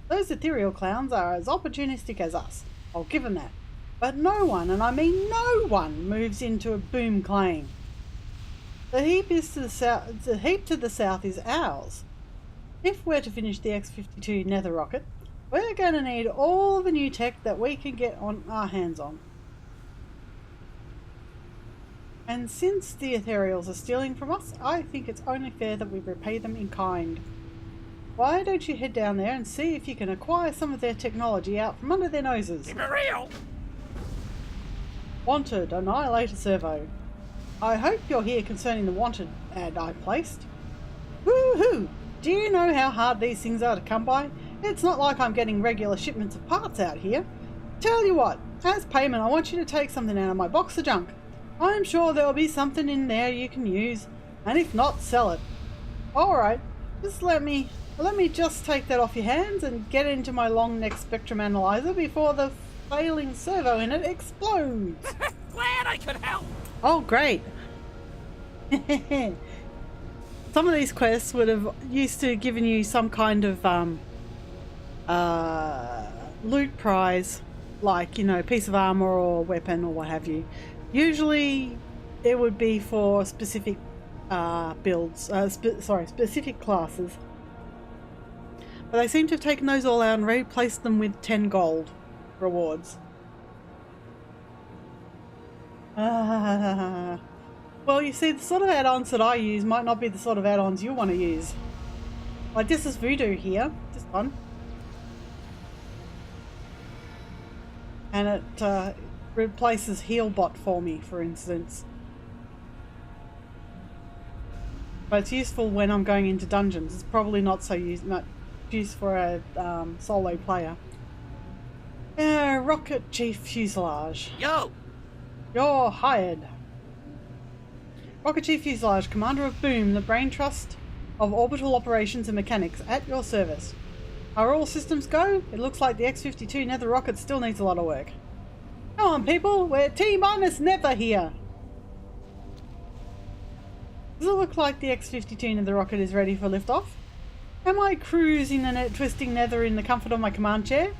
S1: Those ethereal clowns are as opportunistic as us. I'll give them that. But no one, and I mean no one, moves into a boom claim. The heap is to the south. The heap to the south is ours. If we're to finish the X-52 nether rocket, We're going to need all the new tech that we can get on our hands on. And since the Ethereals are stealing from us, I think it's only fair that we repay them in kind. Why don't you head down there and see if you can acquire some of their technology out from under their noses?
S2: Keep it real.
S1: Wanted, Annihilator Servo. I hope you're here concerning the wanted ad I placed. Woohoo! Do you know how hard these things are to come by? It's not like I'm getting regular shipments of parts out here. Tell you what, as payment I want you to take something out of my box of junk. I'm sure there'll be something in there you can use, and if not, sell it. Alright, just let me just take that off your hands and get into my long neck spectrum analyzer before the failing servo in it explodes.
S2: Glad I could help.
S1: Oh, great. Some of these quests would have used to given you some kind of loot prize, like, you know, piece of armor or weapon or what have you. Usually it would be for specific builds, specific classes. But they seem to have taken those all out and replaced them with 10 gold rewards. Well, you see, the sort of add-ons that I use might not be the sort of add-ons you want to use. Like, this is Voodoo here, this one. And it replaces Healbot for me, for instance. But it's useful when I'm going into dungeons. It's probably not so much use for a solo player. Rocket Chief Fuselage.
S5: Yo!
S1: You're hired. Rocket Chief Fuselage, Commander of Boom, the brain trust of orbital operations and mechanics, at your service. Are all systems go? It looks like the X-52 Nether rocket still needs a lot of work. Come on, people, we're T-minus Nether here. Does it look like the X-52 Nether rocket is ready for liftoff? Am I cruising and twisting Nether in the comfort of my command chair?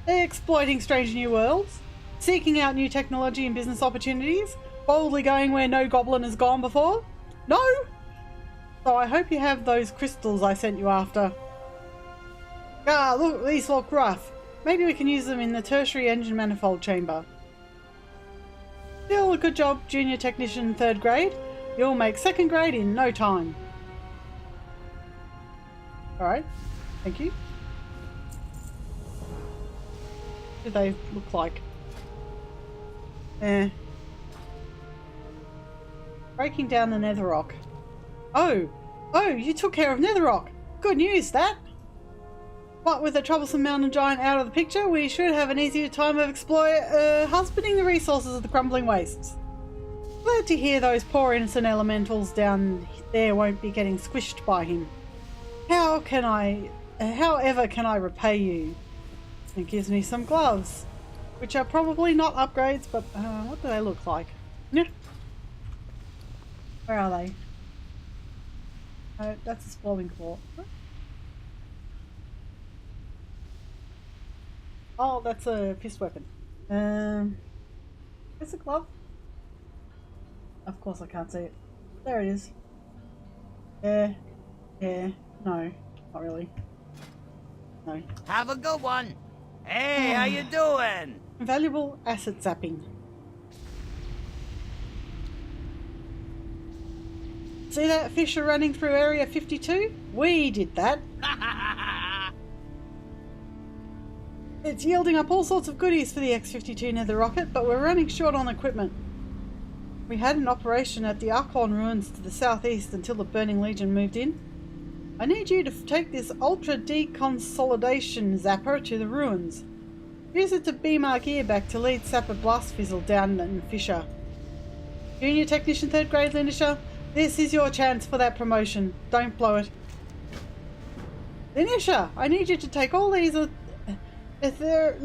S1: Exploiting strange new worlds? Seeking out new technology and business opportunities? Boldly going where no goblin has gone before? No? So I hope you have those crystals I sent you after. Ah, look, these look rough. Maybe we can use them in the tertiary engine manifold chamber. Still a good job, junior technician 3rd grade. You'll make 2nd grade in no time. Alright, thank you. What do they look like? Breaking down the nether rock. Oh, you took care of nether rock. Good news, that. What with the troublesome mountain giant out of the picture, we should have an easier time of husbanding the resources of the crumbling wastes. Glad to hear those poor innocent elementals down there won't be getting squished by him. However can I repay you? It gives me some gloves, which are probably not upgrades, but what do they look like? Yeah. Where are they? Oh, that's a spawning claw. Oh, that's a fist weapon. It's a glove. Of course I can't see it. There it is. Yeah. No, not really. No.
S5: Have a good one. Hey, how you doing?
S1: Valuable asset zapping. See that fisher running through Area 52? We did that. It's yielding up all sorts of goodies for the X-52 Nether rocket, but we're running short on equipment. We had an operation at the Arklon ruins to the southeast until the Burning Legion moved in. I need you to take this ultra deconsolidation zapper to the ruins. Use it to beam our gear back to lead Sapper Blast Fizzle down in Fisher. Junior Technician 3rd grade Linisha, this is your chance for that promotion. Don't blow it. Linisha, I need you to take all these ether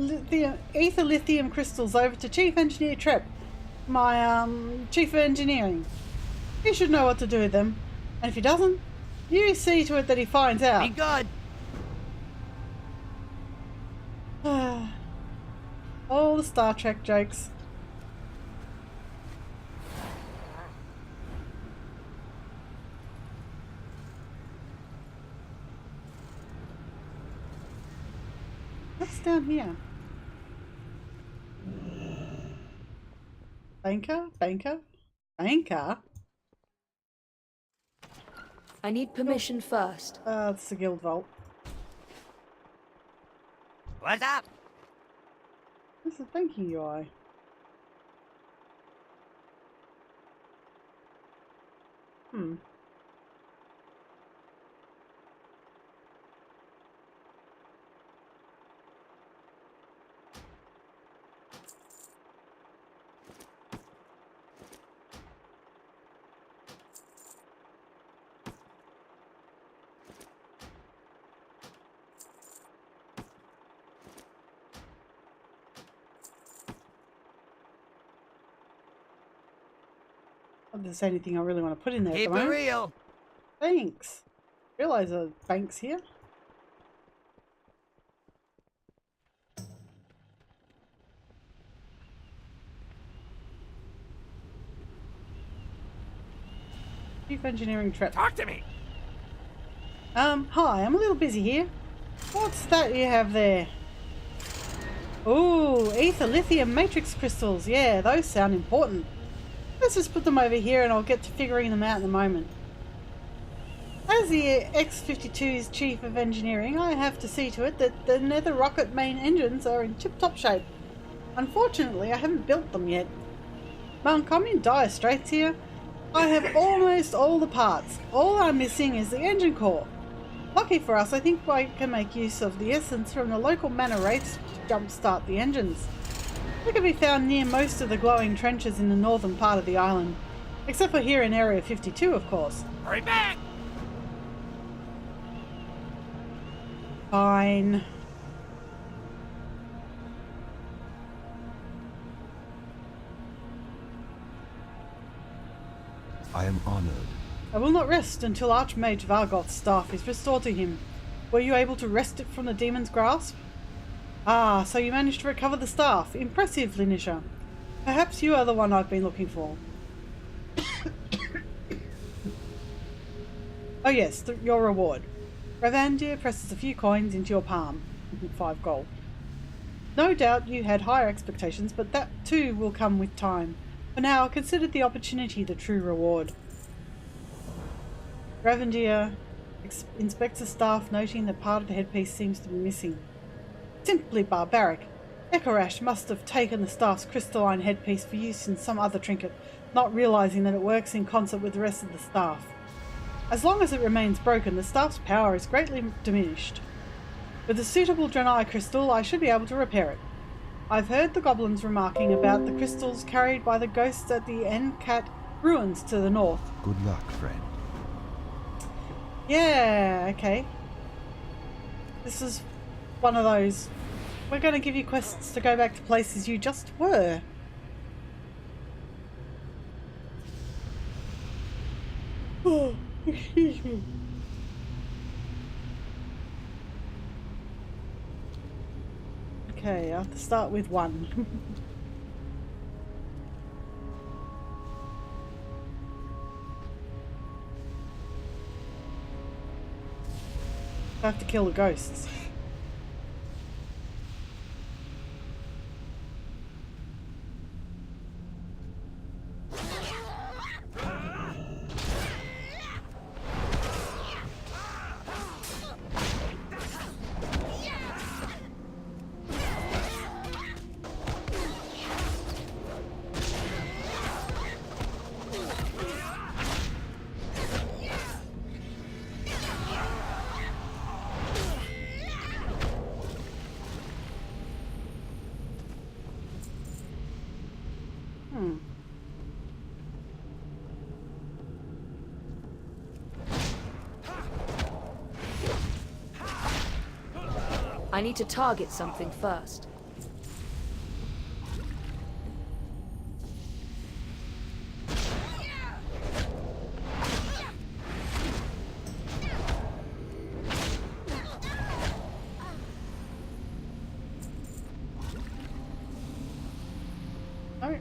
S1: lithium crystals over to Chief Engineer Trepp, my Chief of Engineering. He should know what to do with them, and if he doesn't, you see to it that he finds out.
S5: Be good.
S1: All the Star Trek jokes. down here? Banker? Banker? Banker?
S4: I need permission first.
S1: It's the guild vault.
S5: What's up?
S1: This is banking UI. Not that there's anything I really want to put in there at the
S5: Keep it
S1: moment.
S5: real.
S1: Thanks. Realize a bank's here. Chief engineering trip.
S2: Talk to me.
S1: Hi, I'm a little busy here. What's that you have there? Ooh, ether lithium matrix crystals. Yeah, those sound important. Let's just put them over here and I'll get to figuring them out in a moment. As the X-52's chief of engineering, I have to see to it that the Nether rocket main engines are in tip-top shape. Unfortunately, I haven't built them yet. Monk, I'm in dire straits here. I have almost all the parts. All I'm missing is the engine core. Lucky for us, I think I can make use of the essence from the local mana wraiths to jumpstart the engines. They can be found near most of the glowing trenches in the northern part of the island. Except for here in Area 52, of course.
S2: Hurry back.
S1: Fine.
S6: I am honored.
S1: I will not rest until Archmage Vargoth's staff is restored to him. Were you able to wrest it from the demon's grasp? Ah, so you managed to recover the staff. Impressive, Linisha. Perhaps you are the one I've been looking for. Oh yes, your reward. Ravandir presses a few coins into your palm. 5 gold. No doubt you had higher expectations, but that too will come with time. For now, consider the opportunity the true reward. Ravandir inspects the staff, noting that part of the headpiece seems to be missing. Simply barbaric. Ekorash must have taken the staff's crystalline headpiece for use in some other trinket, not realizing that it works in concert with the rest of the staff. As long as it remains broken, the staff's power is greatly diminished. With a suitable Draenei crystal, I should be able to repair it. I've heard the goblins remarking about the crystals carried by the ghosts at the Encat ruins to the north.
S6: Good luck, friend.
S1: Yeah, okay. This is one of those. We're going to give you quests to go back to places you just were. Oh, excuse me. Okay, I have to start with 1. I have to kill the ghosts.
S4: I need to target something first.
S1: No.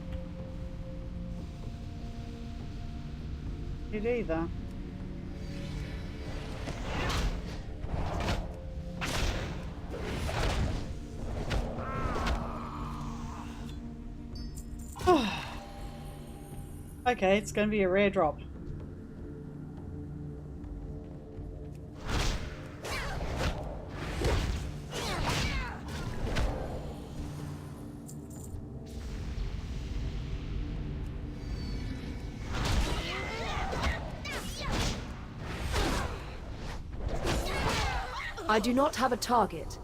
S1: It either. Okay, it's going to be a rare drop.
S4: I do not have a target.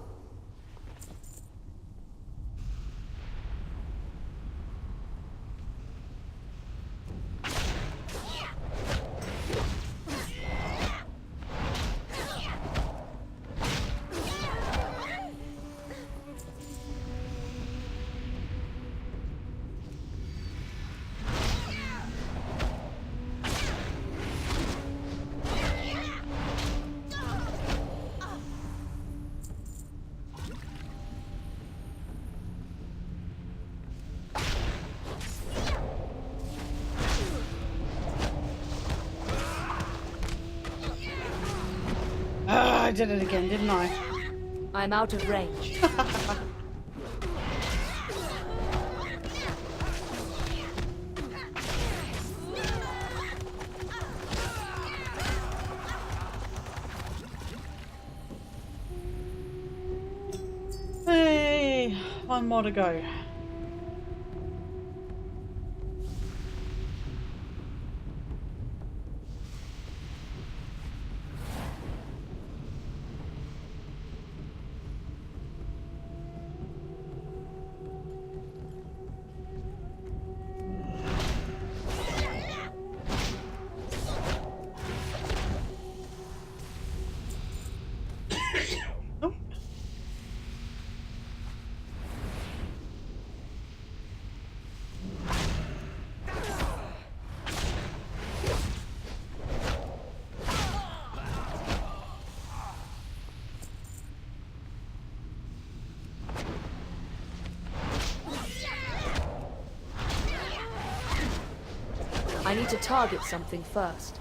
S1: I did it again, didn't I?
S4: I'm out of range.
S1: Hey, one more to go. Oh.
S4: I need to target something first.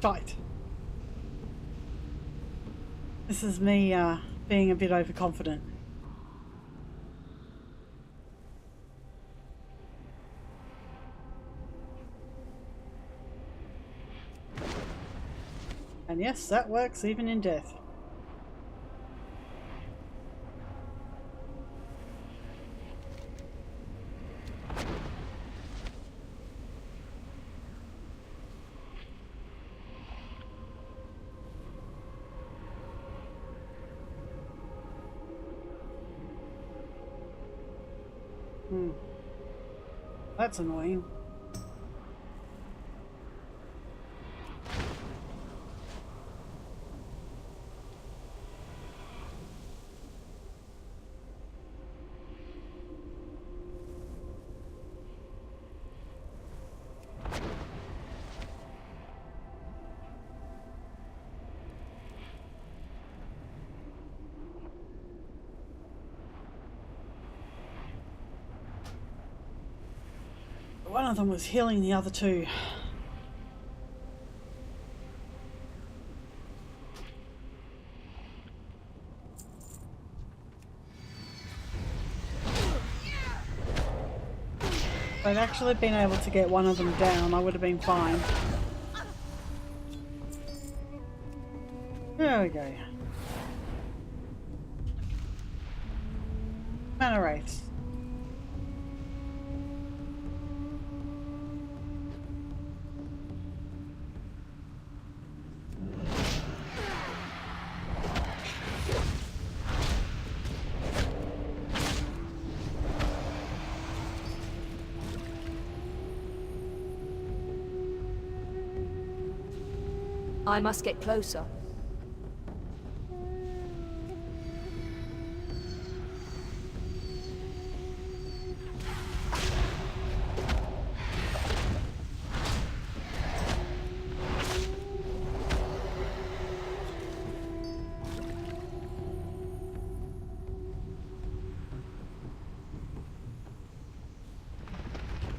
S1: Right. This is me being a bit overconfident. And yes, that works even in death. That's annoying. One of them was healing the other two. If I'd actually been able to get one of them down, I would have been fine. There we go. Mana Wraiths.
S4: I must get closer.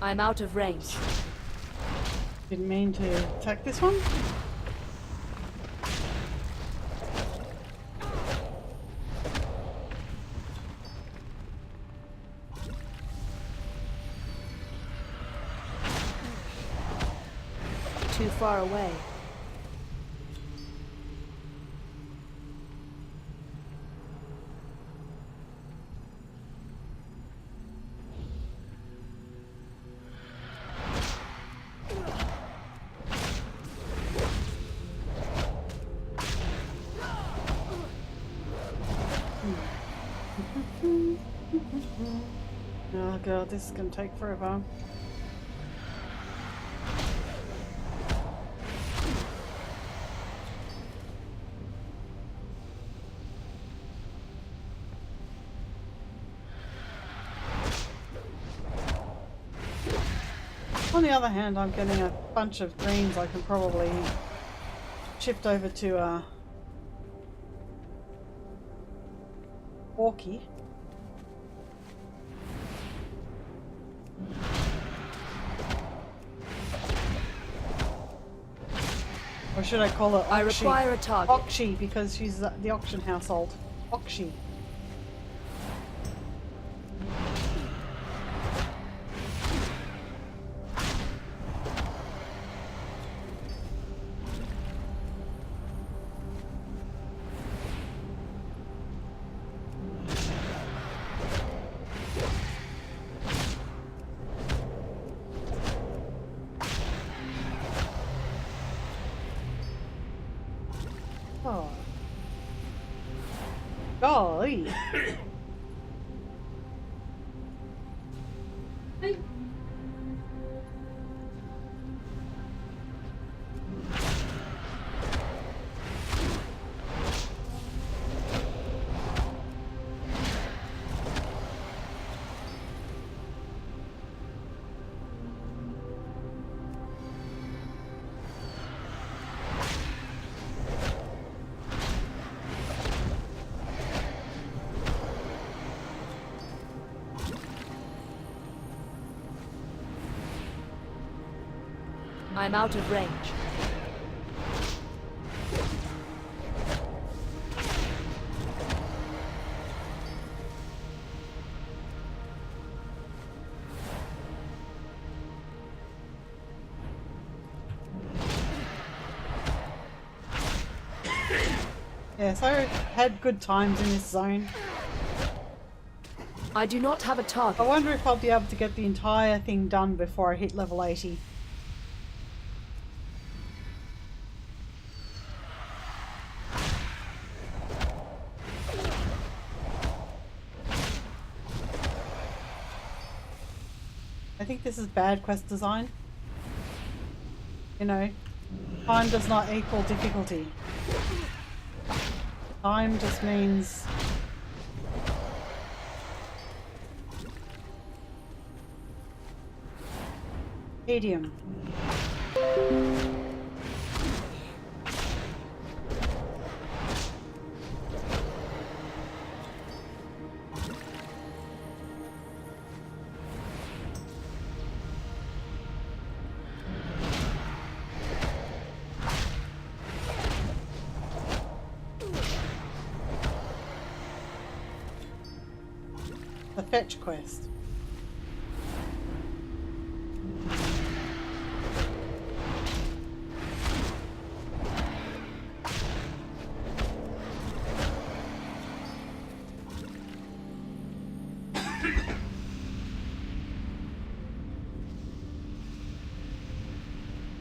S4: I'm out of range.
S1: Didn't mean to attack this one.
S4: Too far away.
S1: Oh god, this is gonna take forever. On the other hand, I'm getting a bunch of greens I can probably shift over to Orky. Or should I call it Okshi?
S4: I require a target.
S1: Okshi, because she's the auction household. Okshi. Oh. Golly.
S4: I'm out of range.
S1: Yes, I had good times in this zone.
S4: I do not have a
S1: I
S4: target.
S1: wonder if I'll be able to get the entire thing done before I hit level 80. I think this is bad quest design. You know, time does not equal difficulty. Time just means tedium. The fetch quest.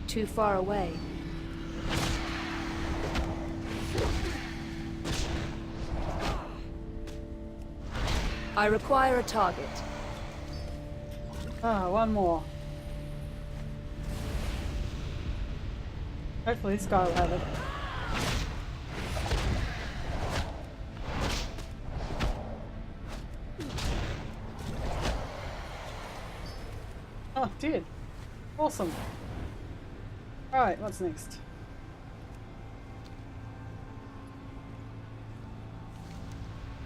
S4: Too far away. I require a target.
S1: Ah, one more. Hopefully this guy will have it. Oh, it did. Awesome. Alright, what's next?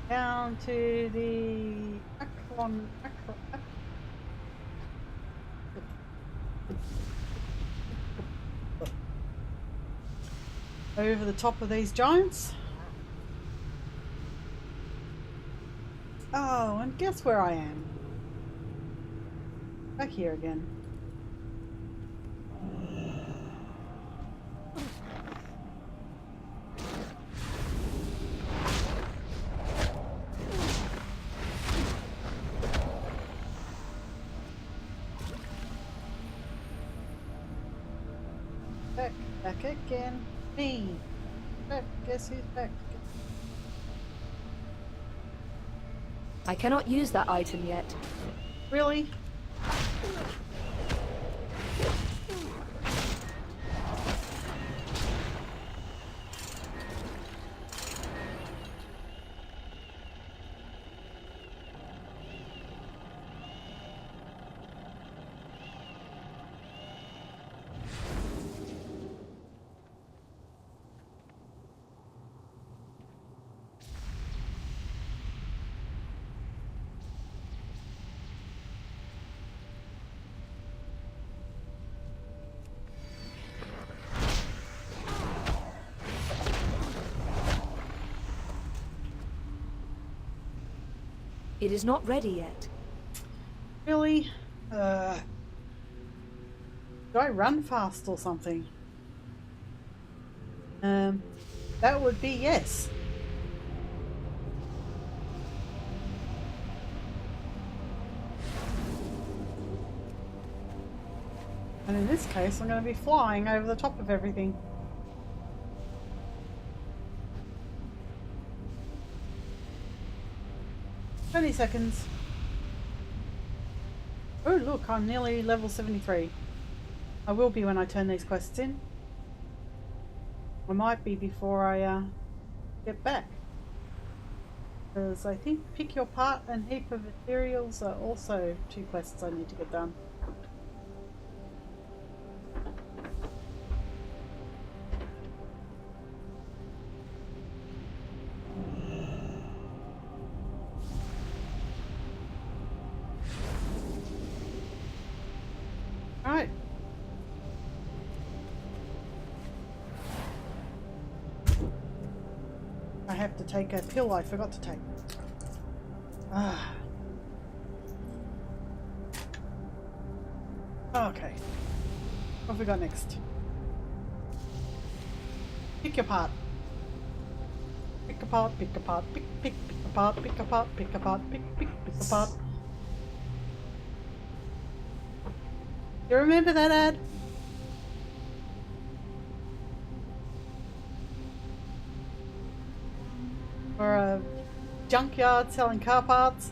S1: Down to the Over the top of these giants. Oh, and guess where I am? Back here again. Back again. Me. Back. Guess who's back?
S4: I cannot use that item yet.
S1: Really?
S4: It is not ready yet.
S1: Really? Do I run fast or something? That would be yes. And in this case, I'm going to be flying over the top of everything. 20 seconds. Oh look, I'm nearly level 73. I will be when I turn these quests in. I might be before I get back. Because I think pick your part and heap of materials are also 2 quests I need to get done. Alright. I have to take a pill I forgot to take. Ah. Okay. What have we got next? Pick your part. Pick apart, pick apart, pick apart, pick apart, pick apart, pick apart. You remember that ad? For a junkyard selling car parts?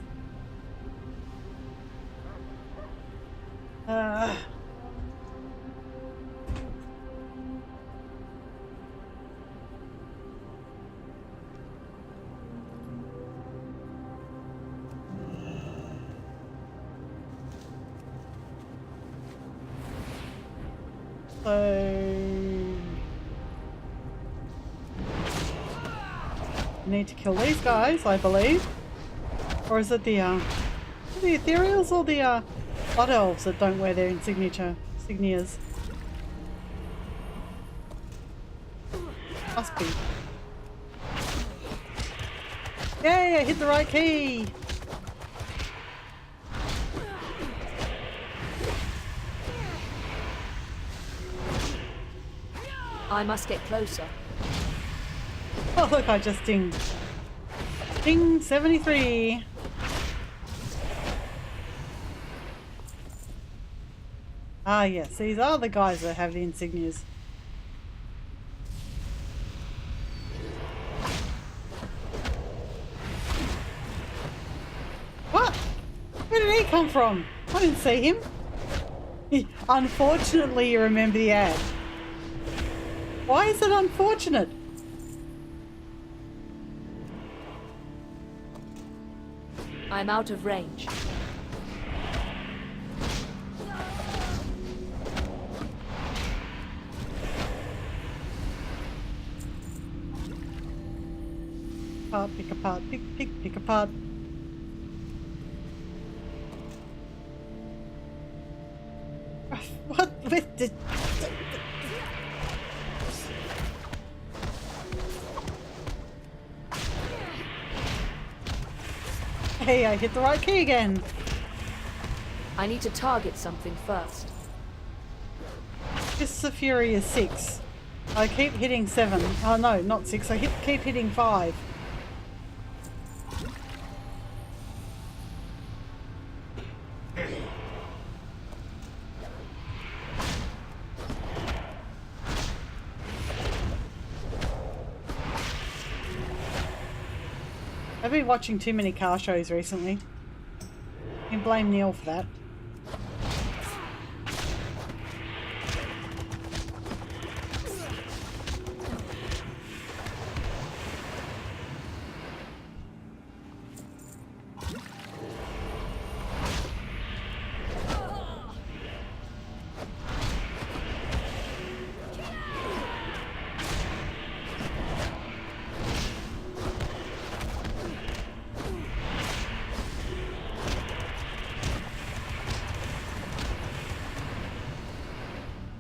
S1: Need to kill these guys, I believe. Or is it the ethereals or the blood elves that don't wear their insignias? Must be. Yay, I hit the right key!
S4: I must get closer.
S1: Oh look, I just dinged. Ding 73. Ah yes, these are the guys that have the insignias. What? Where did he come from? I didn't see him. Unfortunately, you remember the ad. Why is it unfortunate?
S4: I'm out of range.
S1: Pick apart, pick apart. What with the... Hey, I hit the right key again.
S4: I need to target something first.
S1: This of Fury is 6. I keep hitting 7. Oh no, not 6. I keep hitting 5. I've been watching too many car shows recently. You can blame Neil for that.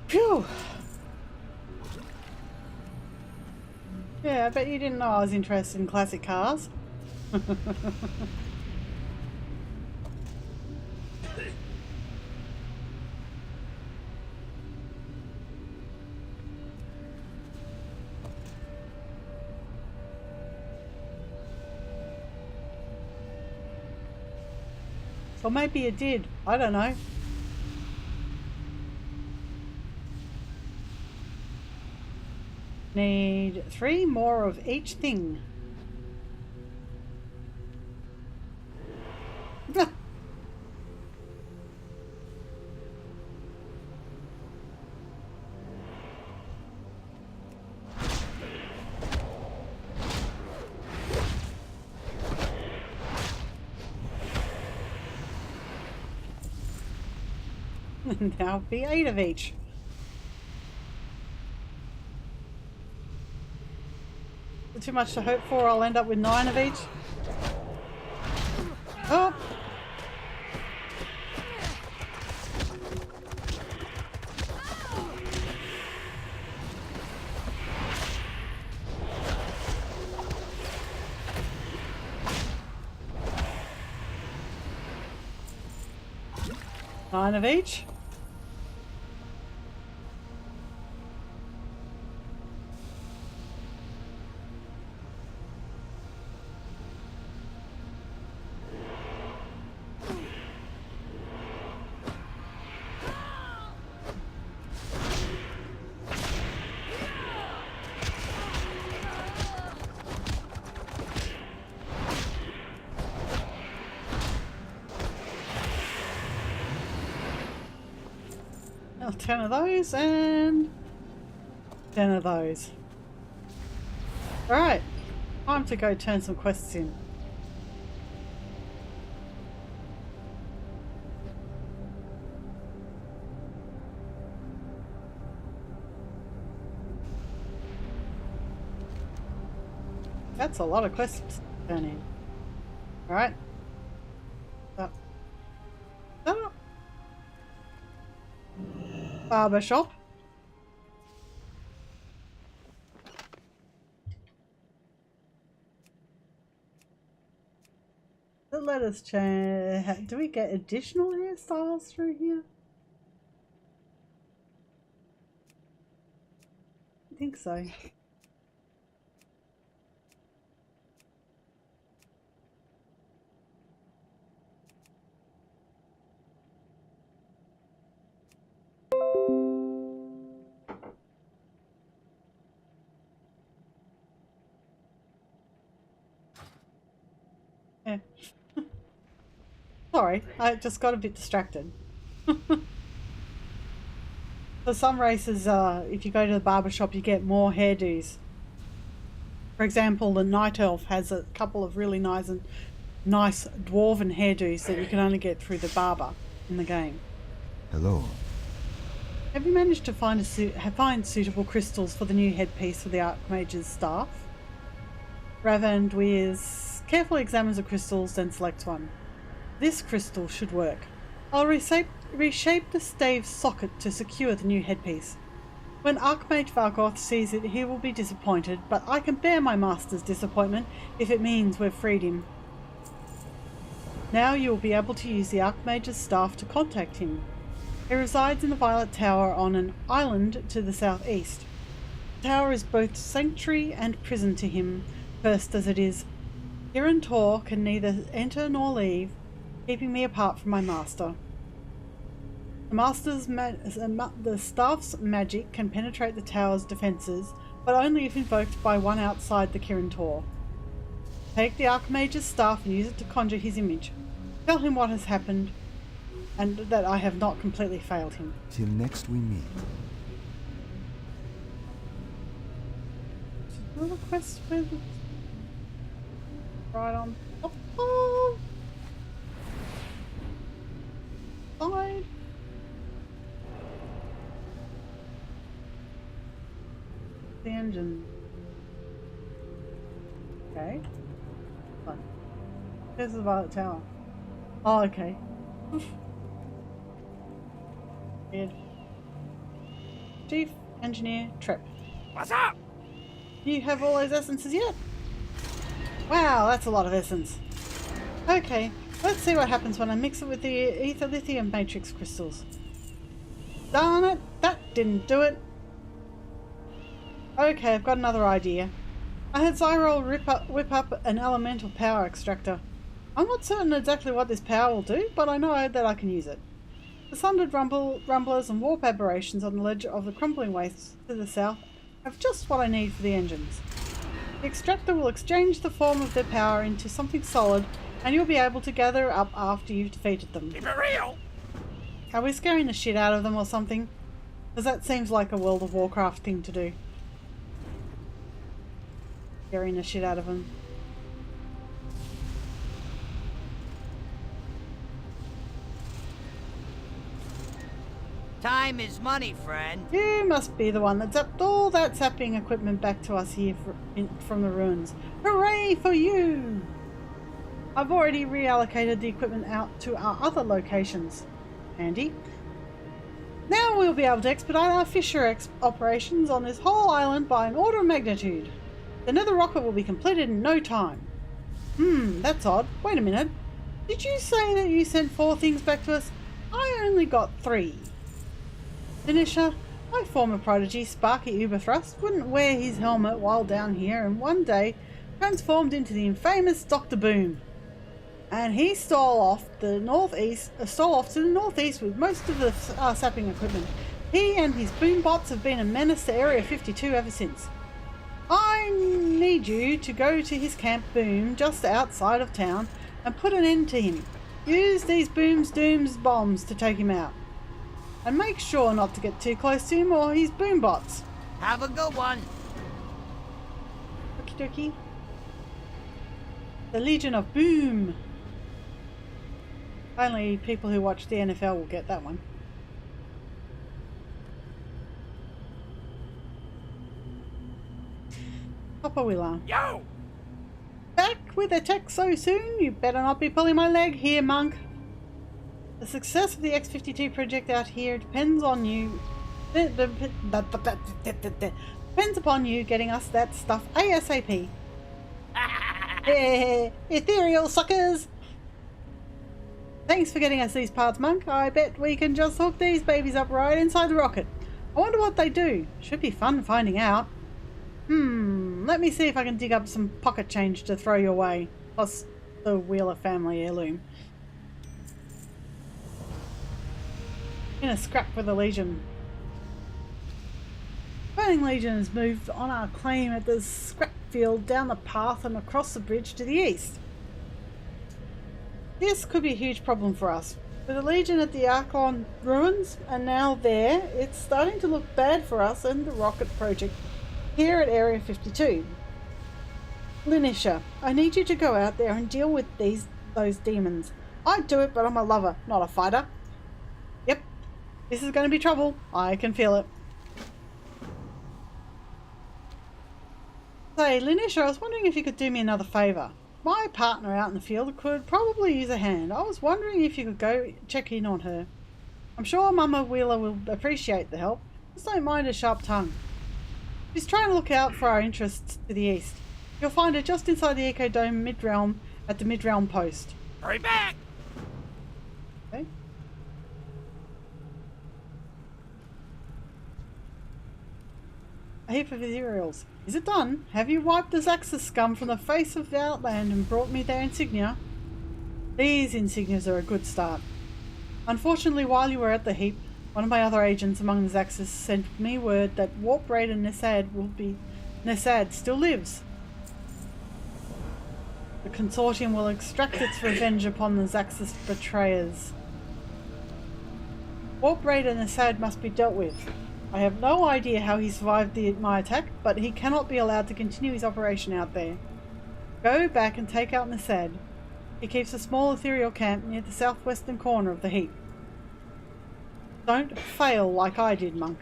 S1: Phew! Yeah, I bet you didn't know I was interested in classic cars. Or maybe you did. I don't know. Need 3 more of each thing. Now be 8 of each. Too much to hope for. I'll end up with 9 of each. Oh! Nine of each. Well, 10 of those and 10 of those. Alright, time to go turn some quests in. That's a lot of quests to turn in. Alright. Barber shop. Let us check. Do we get additional hairstyles through here? I think so. Yeah. Sorry, I just got a bit distracted. For some races, if you go to the barber shop, you get more hairdos. For example, the Night Elf has a couple of really nice dwarven hairdos that you can only get through the barber in the game.
S6: Hello.
S1: Have you managed to find suitable crystals for the new headpiece for the Archmage's staff? Ravandwiz carefully examines the crystals, then selects one. This crystal should work. I'll reshape the stave socket to secure the new headpiece. When Archmage Vargoth sees it, he will be disappointed, but I can bear my master's disappointment if it means we've freed him. Now you will be able to use the Archmage's staff to contact him. He resides in the Violet Tower on an island to the southeast. The tower is both sanctuary and prison to him, cursed as it is. Kirin Tor can neither enter nor leave, keeping me apart from my master. The staff's magic can penetrate the tower's defences, but only if invoked by one outside the Kirin Tor. Take the Archmage's staff and use it to conjure his image. Tell him what has happened, and that I have not completely failed him.
S6: Till next we meet.
S1: Another quest with right on top of side. The engine. Okay. Fine. There's the Violet Tower. Oh, okay. Weird. Chief Engineer Trip.
S2: What's up?
S1: You have all those essences yet? Wow, that's a lot of essence. Okay, let's see what happens when I mix it with the ether lithium matrix crystals. Darn it, that didn't do it. Okay, I've got another idea. I had Zyrol whip up an elemental power extractor. I'm not certain exactly what this power will do, but I know that I can use it. The sundered rumblers and warp aberrations on the ledge of the crumbling wastes to the south have just what I need for the engines. The extractor will exchange the form of their power into something solid, and you'll be able to gather up after you've defeated them.
S2: Keep it real.
S1: Are we scaring the shit out of them or something? Because that seems like a World of Warcraft thing to do. Scaring the shit out of them.
S5: Time is money, friend.
S1: You must be the one that zapped all that zapping equipment back to us here from the ruins. Hooray for you! I've already reallocated the equipment out to our other locations. Handy. Now we'll be able to expedite our Fisher operations on this whole island by an order of magnitude. The nether rocket will be completed in no time. That's odd. Wait a minute. Did you say that you sent 4 things back to us? I only got 3. Finisher, my former prodigy, Sparky Uberthrust, wouldn't wear his helmet while down here and one day transformed into the infamous Dr. Boom. And he stole off to the northeast with most of the sapping equipment. He and his boom bots have been a menace to Area 52 ever since. I need you to go to his Camp Boom just outside of town and put an end to him. Use these dooms bombs to take him out. And make sure not to get too close to him or his boom bots.
S5: Have a good one.
S1: Okie dokie. The Legion of Boom. Only people who watch the NFL will get that one. Papa Willa.
S2: Yo!
S1: Back with a tech so soon? You better not be pulling my leg here, monk. The success of the X-52 project out here depends on you. Depends upon you getting us that stuff ASAP. Ethereal suckers! Thanks for getting us these parts, monk. I bet we can just hook these babies up right inside the rocket. I wonder what they do. Should be fun finding out. Let me see if I can dig up some pocket change to throw your way. Plus the Wheeler family heirloom. In a scrap with the Legion. Burning Legion has moved on our claim at the scrap field down the path and across the bridge to the east. This could be a huge problem for us. With the Legion at the Archon ruins and now there, it's starting to look bad for us and the rocket project here at Area 52. Linisha, I need you to go out there and deal with those demons. I'd do it, but I'm a lover, not a fighter. Yep, this is going to be trouble. I can feel it. Say, Linisha, I was wondering if you could do me another favour. My partner out in the field could probably use a hand. I was wondering if you could go check in on her. I'm sure Mama Wheeler will appreciate the help. Just don't mind her sharp tongue. She's trying to look out for our interests to the east. You'll find her just inside the Eco Dome mid-realm at the mid-realm post.
S2: Hurry back!
S1: Okay. A heap of ethereals. Is it done? Have you wiped the Zaxxas scum from the face of the Outland and brought me their insignia? These insignias are a good start. Unfortunately, while you were at the heap, one of my other agents among the Zaxxas sent me word that Warp Raider Nesad still lives. The consortium will extract its revenge upon the Zaxxas betrayers. Warp Raider Nesad must be dealt with. I have no idea how he survived my attack, but he cannot be allowed to continue his operation out there. Go back and take out Nesad. He keeps a small ethereal camp near the southwestern corner of the heap. Don't fail like I did, Monk.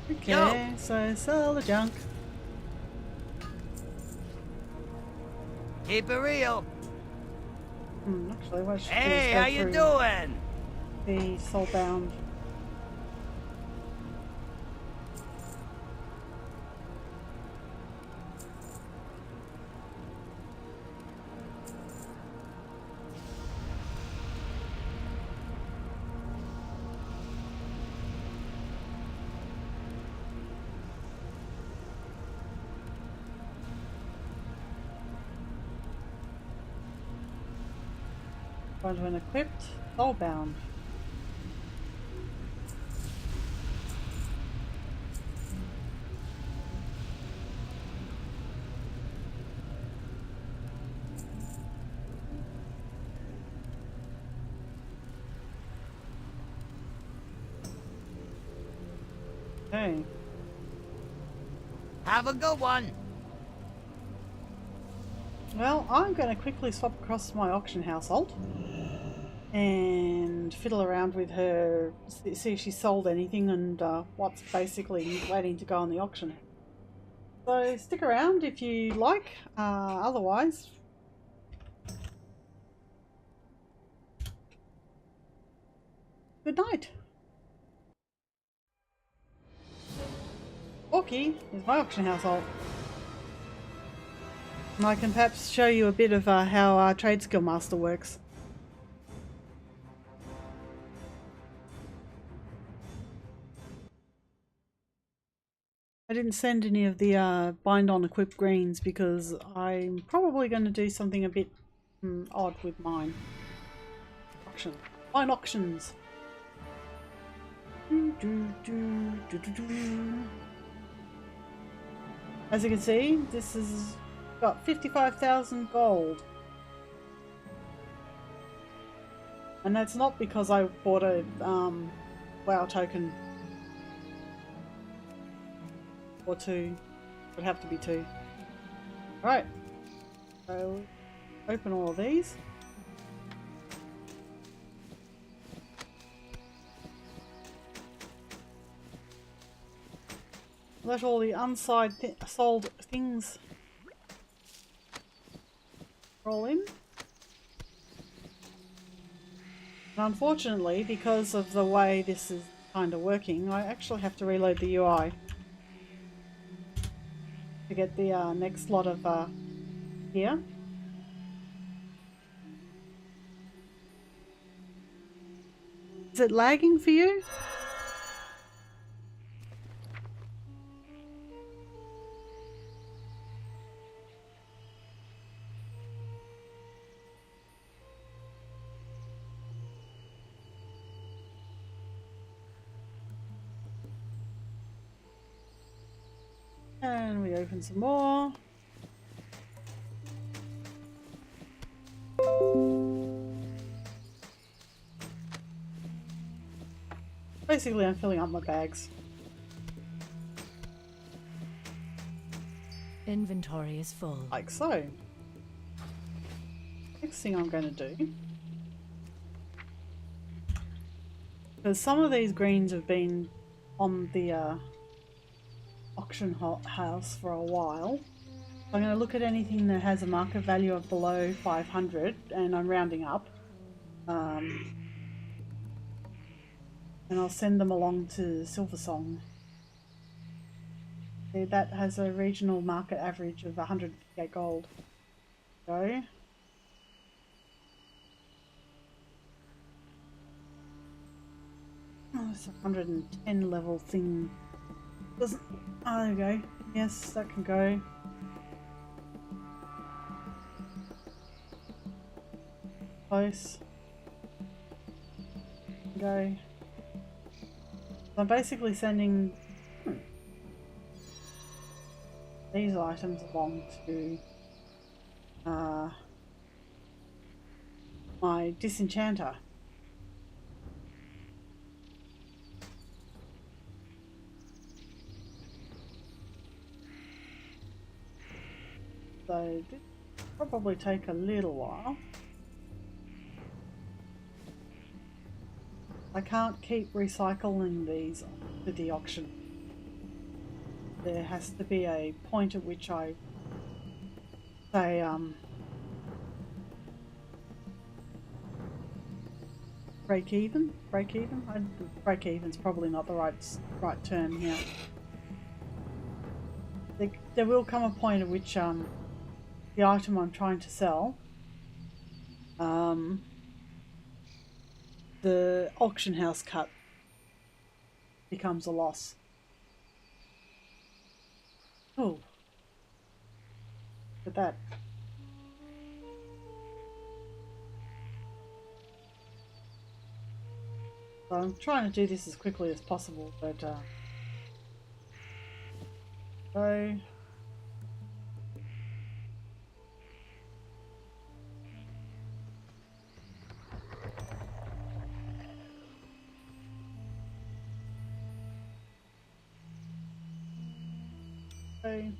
S1: Okay,
S2: Yo.
S1: so sell the junk.
S5: Keep it real.
S1: Actually, what I should
S5: Hey,
S1: do
S5: how
S1: is
S5: you
S1: go
S5: doing?
S1: through the soulbound. Find one equipped, soulbound. Okay.
S5: Have a good one.
S1: Well, I'm going to quickly swap across my auction household and fiddle around with her, see if she sold anything and what's basically waiting to go on the auction. So stick around if you like, otherwise good night. Orky is my auction household. And I can perhaps show you a bit of how our Trade Skill Master works. I didn't send any of the bind on equipped greens because I'm probably going to do something a bit odd with mine. Auction. Mine auctions. As you can see, this has got 55,000 gold. And that's not because I bought a WoW token. Or two. Would have to be two. Right. So open all of these. Let all the sold things roll in. And unfortunately, because of the way this is kind of working, I actually have to reload the UI to get the next lot of gear. Is it lagging for you? And we open some more. Basically, I'm filling up my bags.
S7: Inventory is full.
S1: Like so. Next thing I'm going to do, because some of these greens have been on the auction house for a while. I'm going to look at anything that has a market value of below 500, and I'm rounding up. And I'll send them along to Silversong. See, that has a regional market average of 158 gold. Go. Oh, it's a 110 level thing. Doesn't. Oh, there we go. Yes, that can go. Close. Go. So I'm basically sending these items along to my disenchanter. So this will probably take a little while. I can't keep recycling these to the auction. There has to be a point at which I say break even. Break even's probably not the right term here. There will come a point at which the item I'm trying to sell, the auction house cut becomes a loss. Oh, look at that. So I'm trying to do this as quickly as possible, but so okay.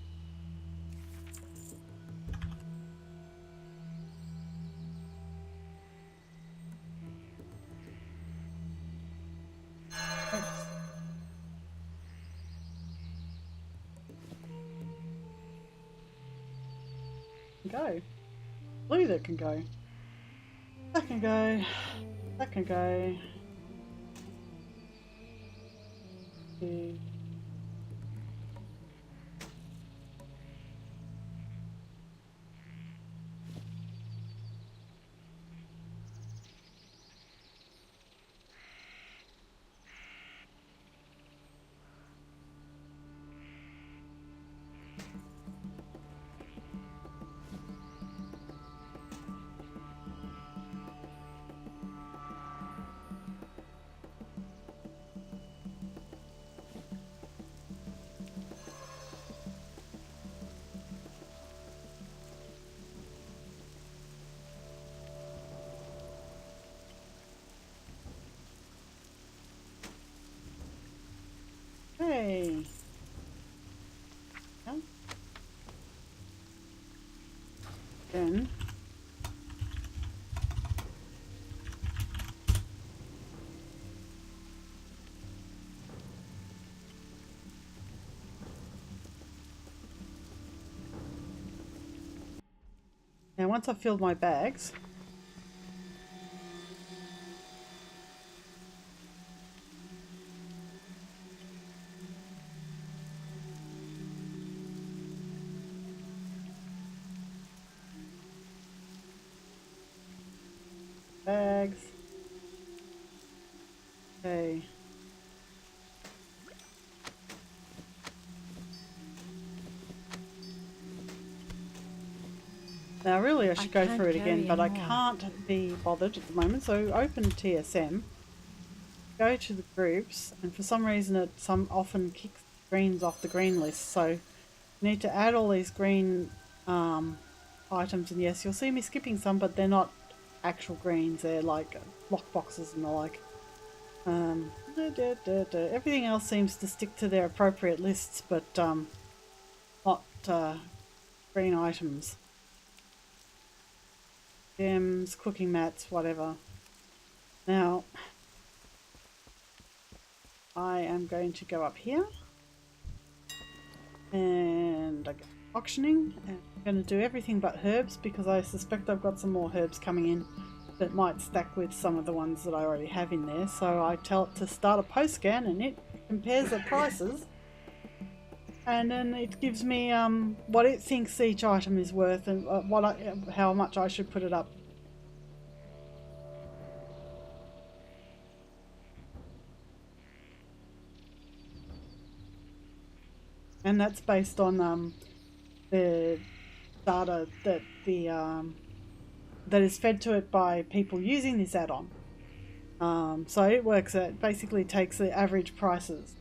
S1: Go. Blue that can go. That can go. That can go. Two. Hey. Yeah. Then now once I've filled my bags, okay. Now really I should go through it again, but I can't be bothered at the moment, so open TSM, go to the groups, and for some reason it often kicks greens off the green list, so you need to add all these green items, and yes, you'll see me skipping some, but they're not actual greens, they're like lock boxes and the like. Everything else seems to stick to their appropriate lists, but not green items. Gems, cooking mats, whatever. Now, I am going to go up here. and I go auctioning, and I'm going to do everything but herbs because I suspect I've got some more herbs coming in that might stack with some of the ones that I already have in there. So I tell it to start a post scan and it compares the prices, and then it gives me what it thinks each item is worth and how much I should put it up. And that's based on the data that that is fed to it by people using this add-on. So it works out, basically takes the average prices,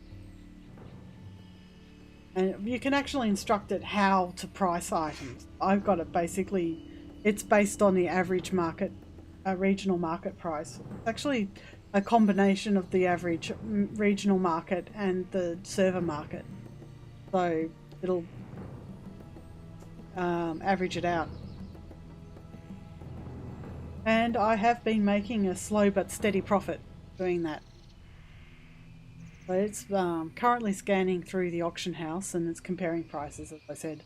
S1: and you can actually instruct it how to price items. I've got it basically, it's based on the average market, regional market price. It's actually a combination of the average regional market and the server market. So it'll average it out. And I have been making a slow but steady profit doing that. So it's currently scanning through the auction house and it's comparing prices, as I said.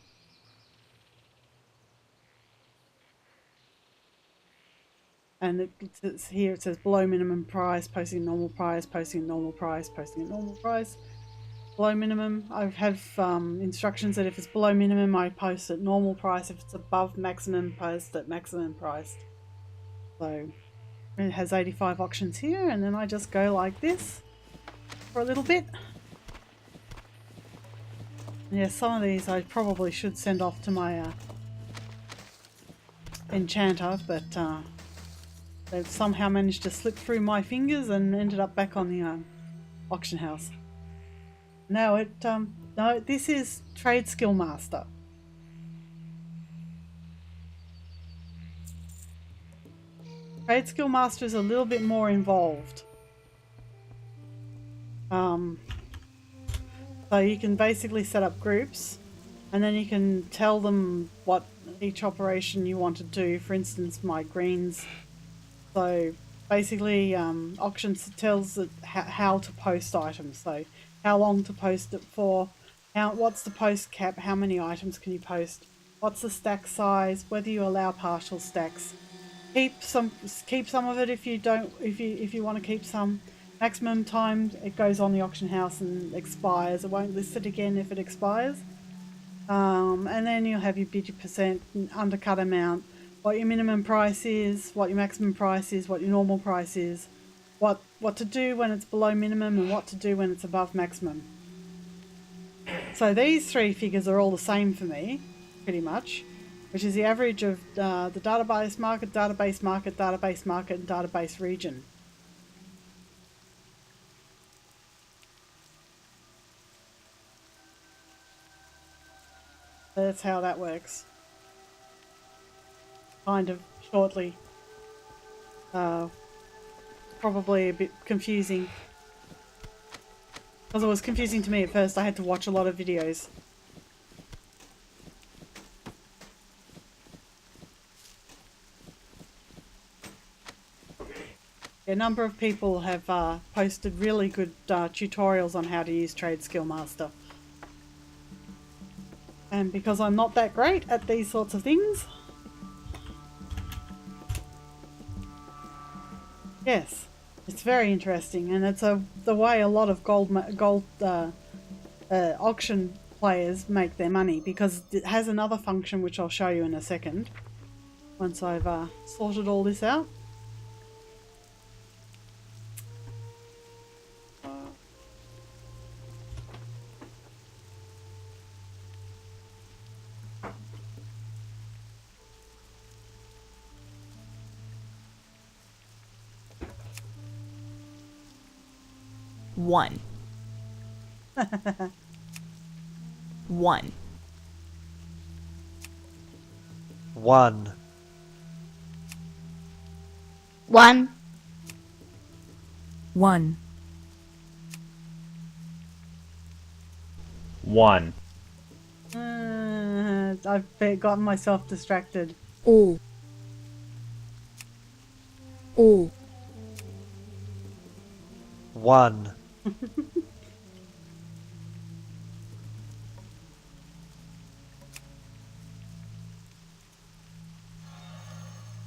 S1: And it's here it says below minimum price, posting normal price, posting normal price, posting normal price. Below minimum, I have instructions that if it's below minimum I post at normal price, if it's above maximum post at maximum price. So it has 85 auctions here, and then I just go like this for a little bit. Yeah, some of these I probably should send off to my enchanter, but they've somehow managed to slip through my fingers and ended up back on the auction house. No, no, this is Trade Skill Master. Trade Skill Master is a little bit more involved. So you can basically set up groups and then you can tell them what each operation you want to do. For instance, my greens. So basically auctions tells it how to post items. So how long to post it for, what's the post cap, how many items can you post, what's the stack size, whether you allow partial stacks. Keep some of it if you don't, if you want to keep some. Maximum time it goes on the auction house and expires. It won't list it again if it expires. And then you'll have your bid, your percent, undercut amount, what your minimum price is, what your maximum price is, what your normal price is, what to do when it's below minimum and what to do when it's above maximum. So these three figures are all the same for me, pretty much, which is the average of the database market, database market, database market, and database region. So that's how that works. Kind of shortly. Probably a bit confusing. Because it was confusing to me at first. I had to watch a lot of videos. A number of people have posted really good tutorials on how to use Trade Skill Master. And because I'm not that great at these sorts of things, yes, it's very interesting, and it's the way a lot of gold auction players make their money, because it has another function which I'll show you in a second once I've sorted all this out.
S7: One. One.
S8: One.
S3: One.
S7: One.
S8: One.
S1: I've gotten myself distracted.
S7: All. All.
S8: One.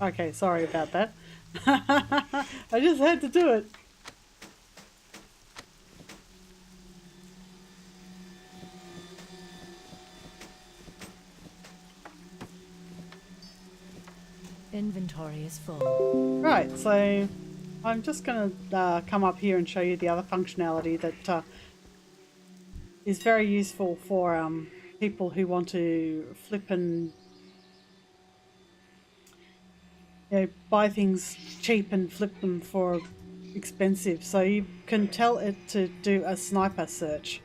S1: Okay, sorry about that. I just had to do it.
S9: Inventory is full.
S1: Right, so I'm just going to come up here and show you the other functionality that is very useful for people who want to flip and buy things cheap and flip them for expensive. So you can tell it to do a sniper search.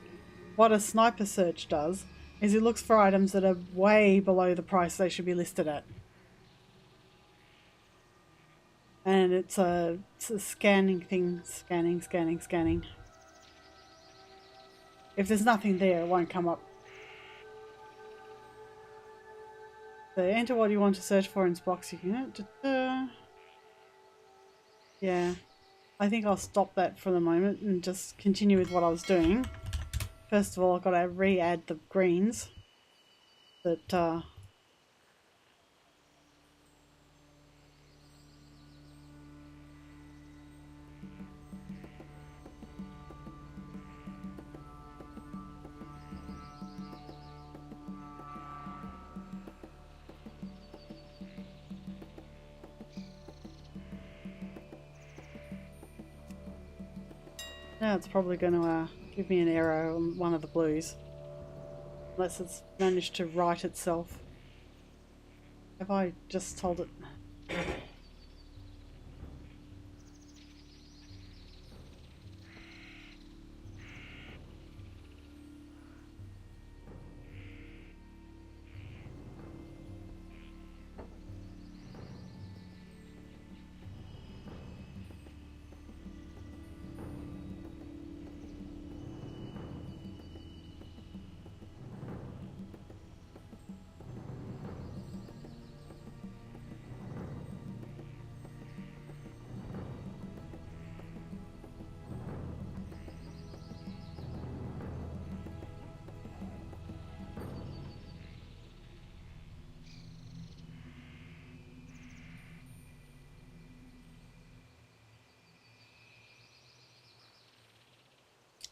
S1: What a sniper search does is it looks for items that are way below the price they should be listed at. And it's a scanning thing, scanning. If there's nothing there, it won't come up. So enter what you want to search for in this box. You can. Yeah, I think I'll stop that for the moment and just continue with what I was doing. First of all, I've got to re-add the greens that now it's probably going to give me an error on one of the blues. Unless it's managed to write itself. Have I just told it?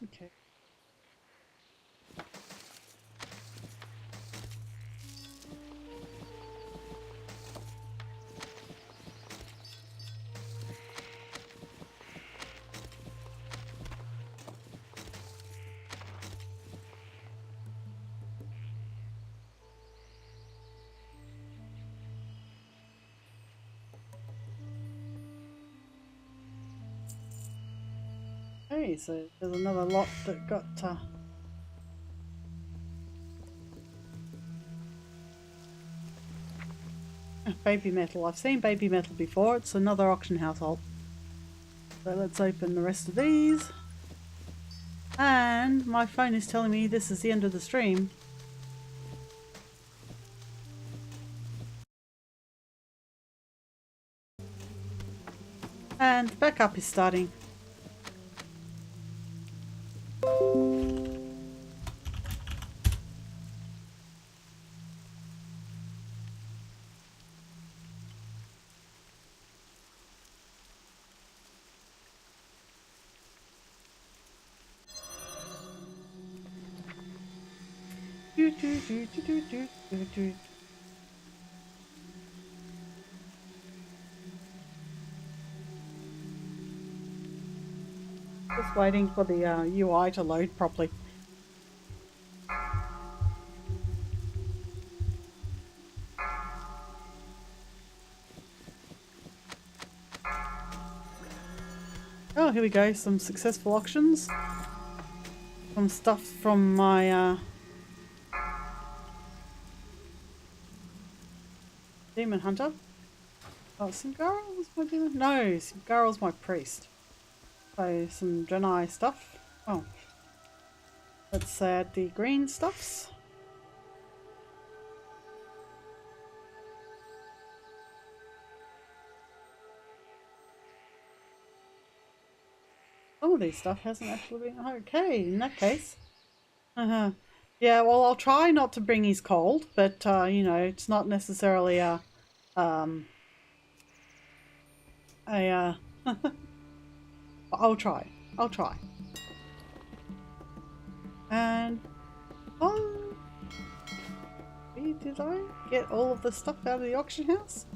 S1: Okay. Okay, so there's another lot that got baby metal. I've seen baby metal before. It's another auction household. So let's open the rest of these. And my phone is telling me this is the end of the stream. And backup is starting. Just waiting for the UI to load properly. Oh, here we go. Some successful auctions. Some stuff from my demon hunter. Oh, Singara was my demon? No, Singara was my priest. So, some Draenei stuff. Oh. Let's add the green stuffs. Some of these stuff hasn't actually been... Okay, in that case. Yeah, well, I'll try not to bring his cold, but, you know, it's not necessarily a... I'll try. I'll try. And did I get all of the stuff out of the auction house?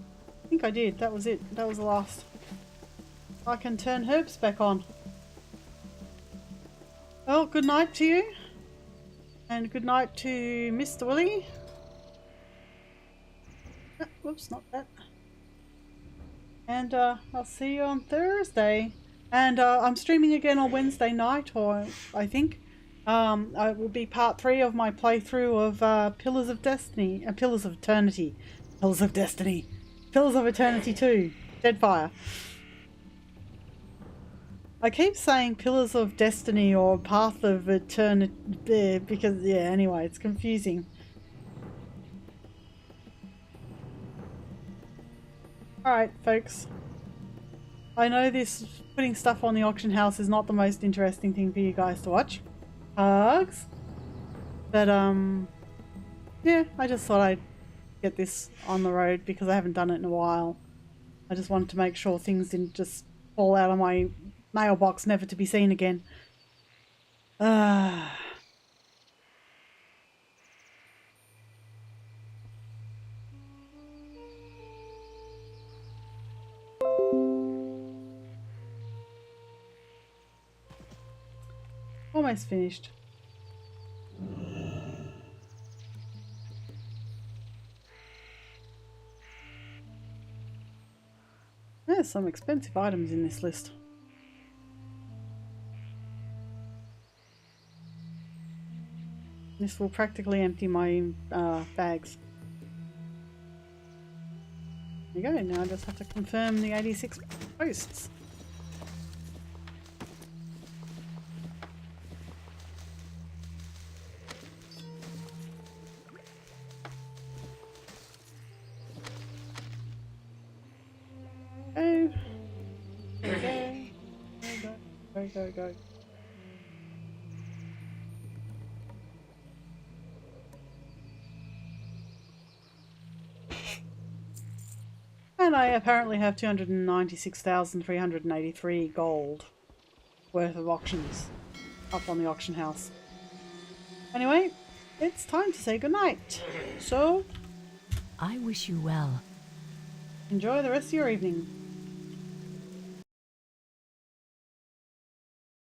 S1: I think I did. That was it. That was the last. I can turn herbs back on. Well, good night to you. And good night to Mr. Willie. Ah, whoops, not that. And I'll see you on Thursday. And I'm streaming again on Wednesday night, or I think. It will be part 3 of my playthrough of Pillars of Destiny, Pillars of Eternity, Pillars of Destiny, Pillars of Eternity 2, Deadfire. I keep saying Pillars of Destiny or Path of Eternity because, yeah, anyway, it's confusing. Alright, folks. I know this putting stuff on the auction house is not the most interesting thing for you guys to watch. Hugs. But, yeah, I just thought I'd get this on the road because I haven't done it in a while. I just wanted to make sure things didn't just fall out of my mailbox, never to be seen again. Almost finished. There's some expensive items in this list. This will practically empty my bags. There you go, now I just have to confirm the 86 posts. Go. Go. And I apparently have 296,383 gold worth of auctions up on the auction house. Anyway, it's time to say goodnight. So,
S9: I wish you well.
S1: enjoy the rest of your evening.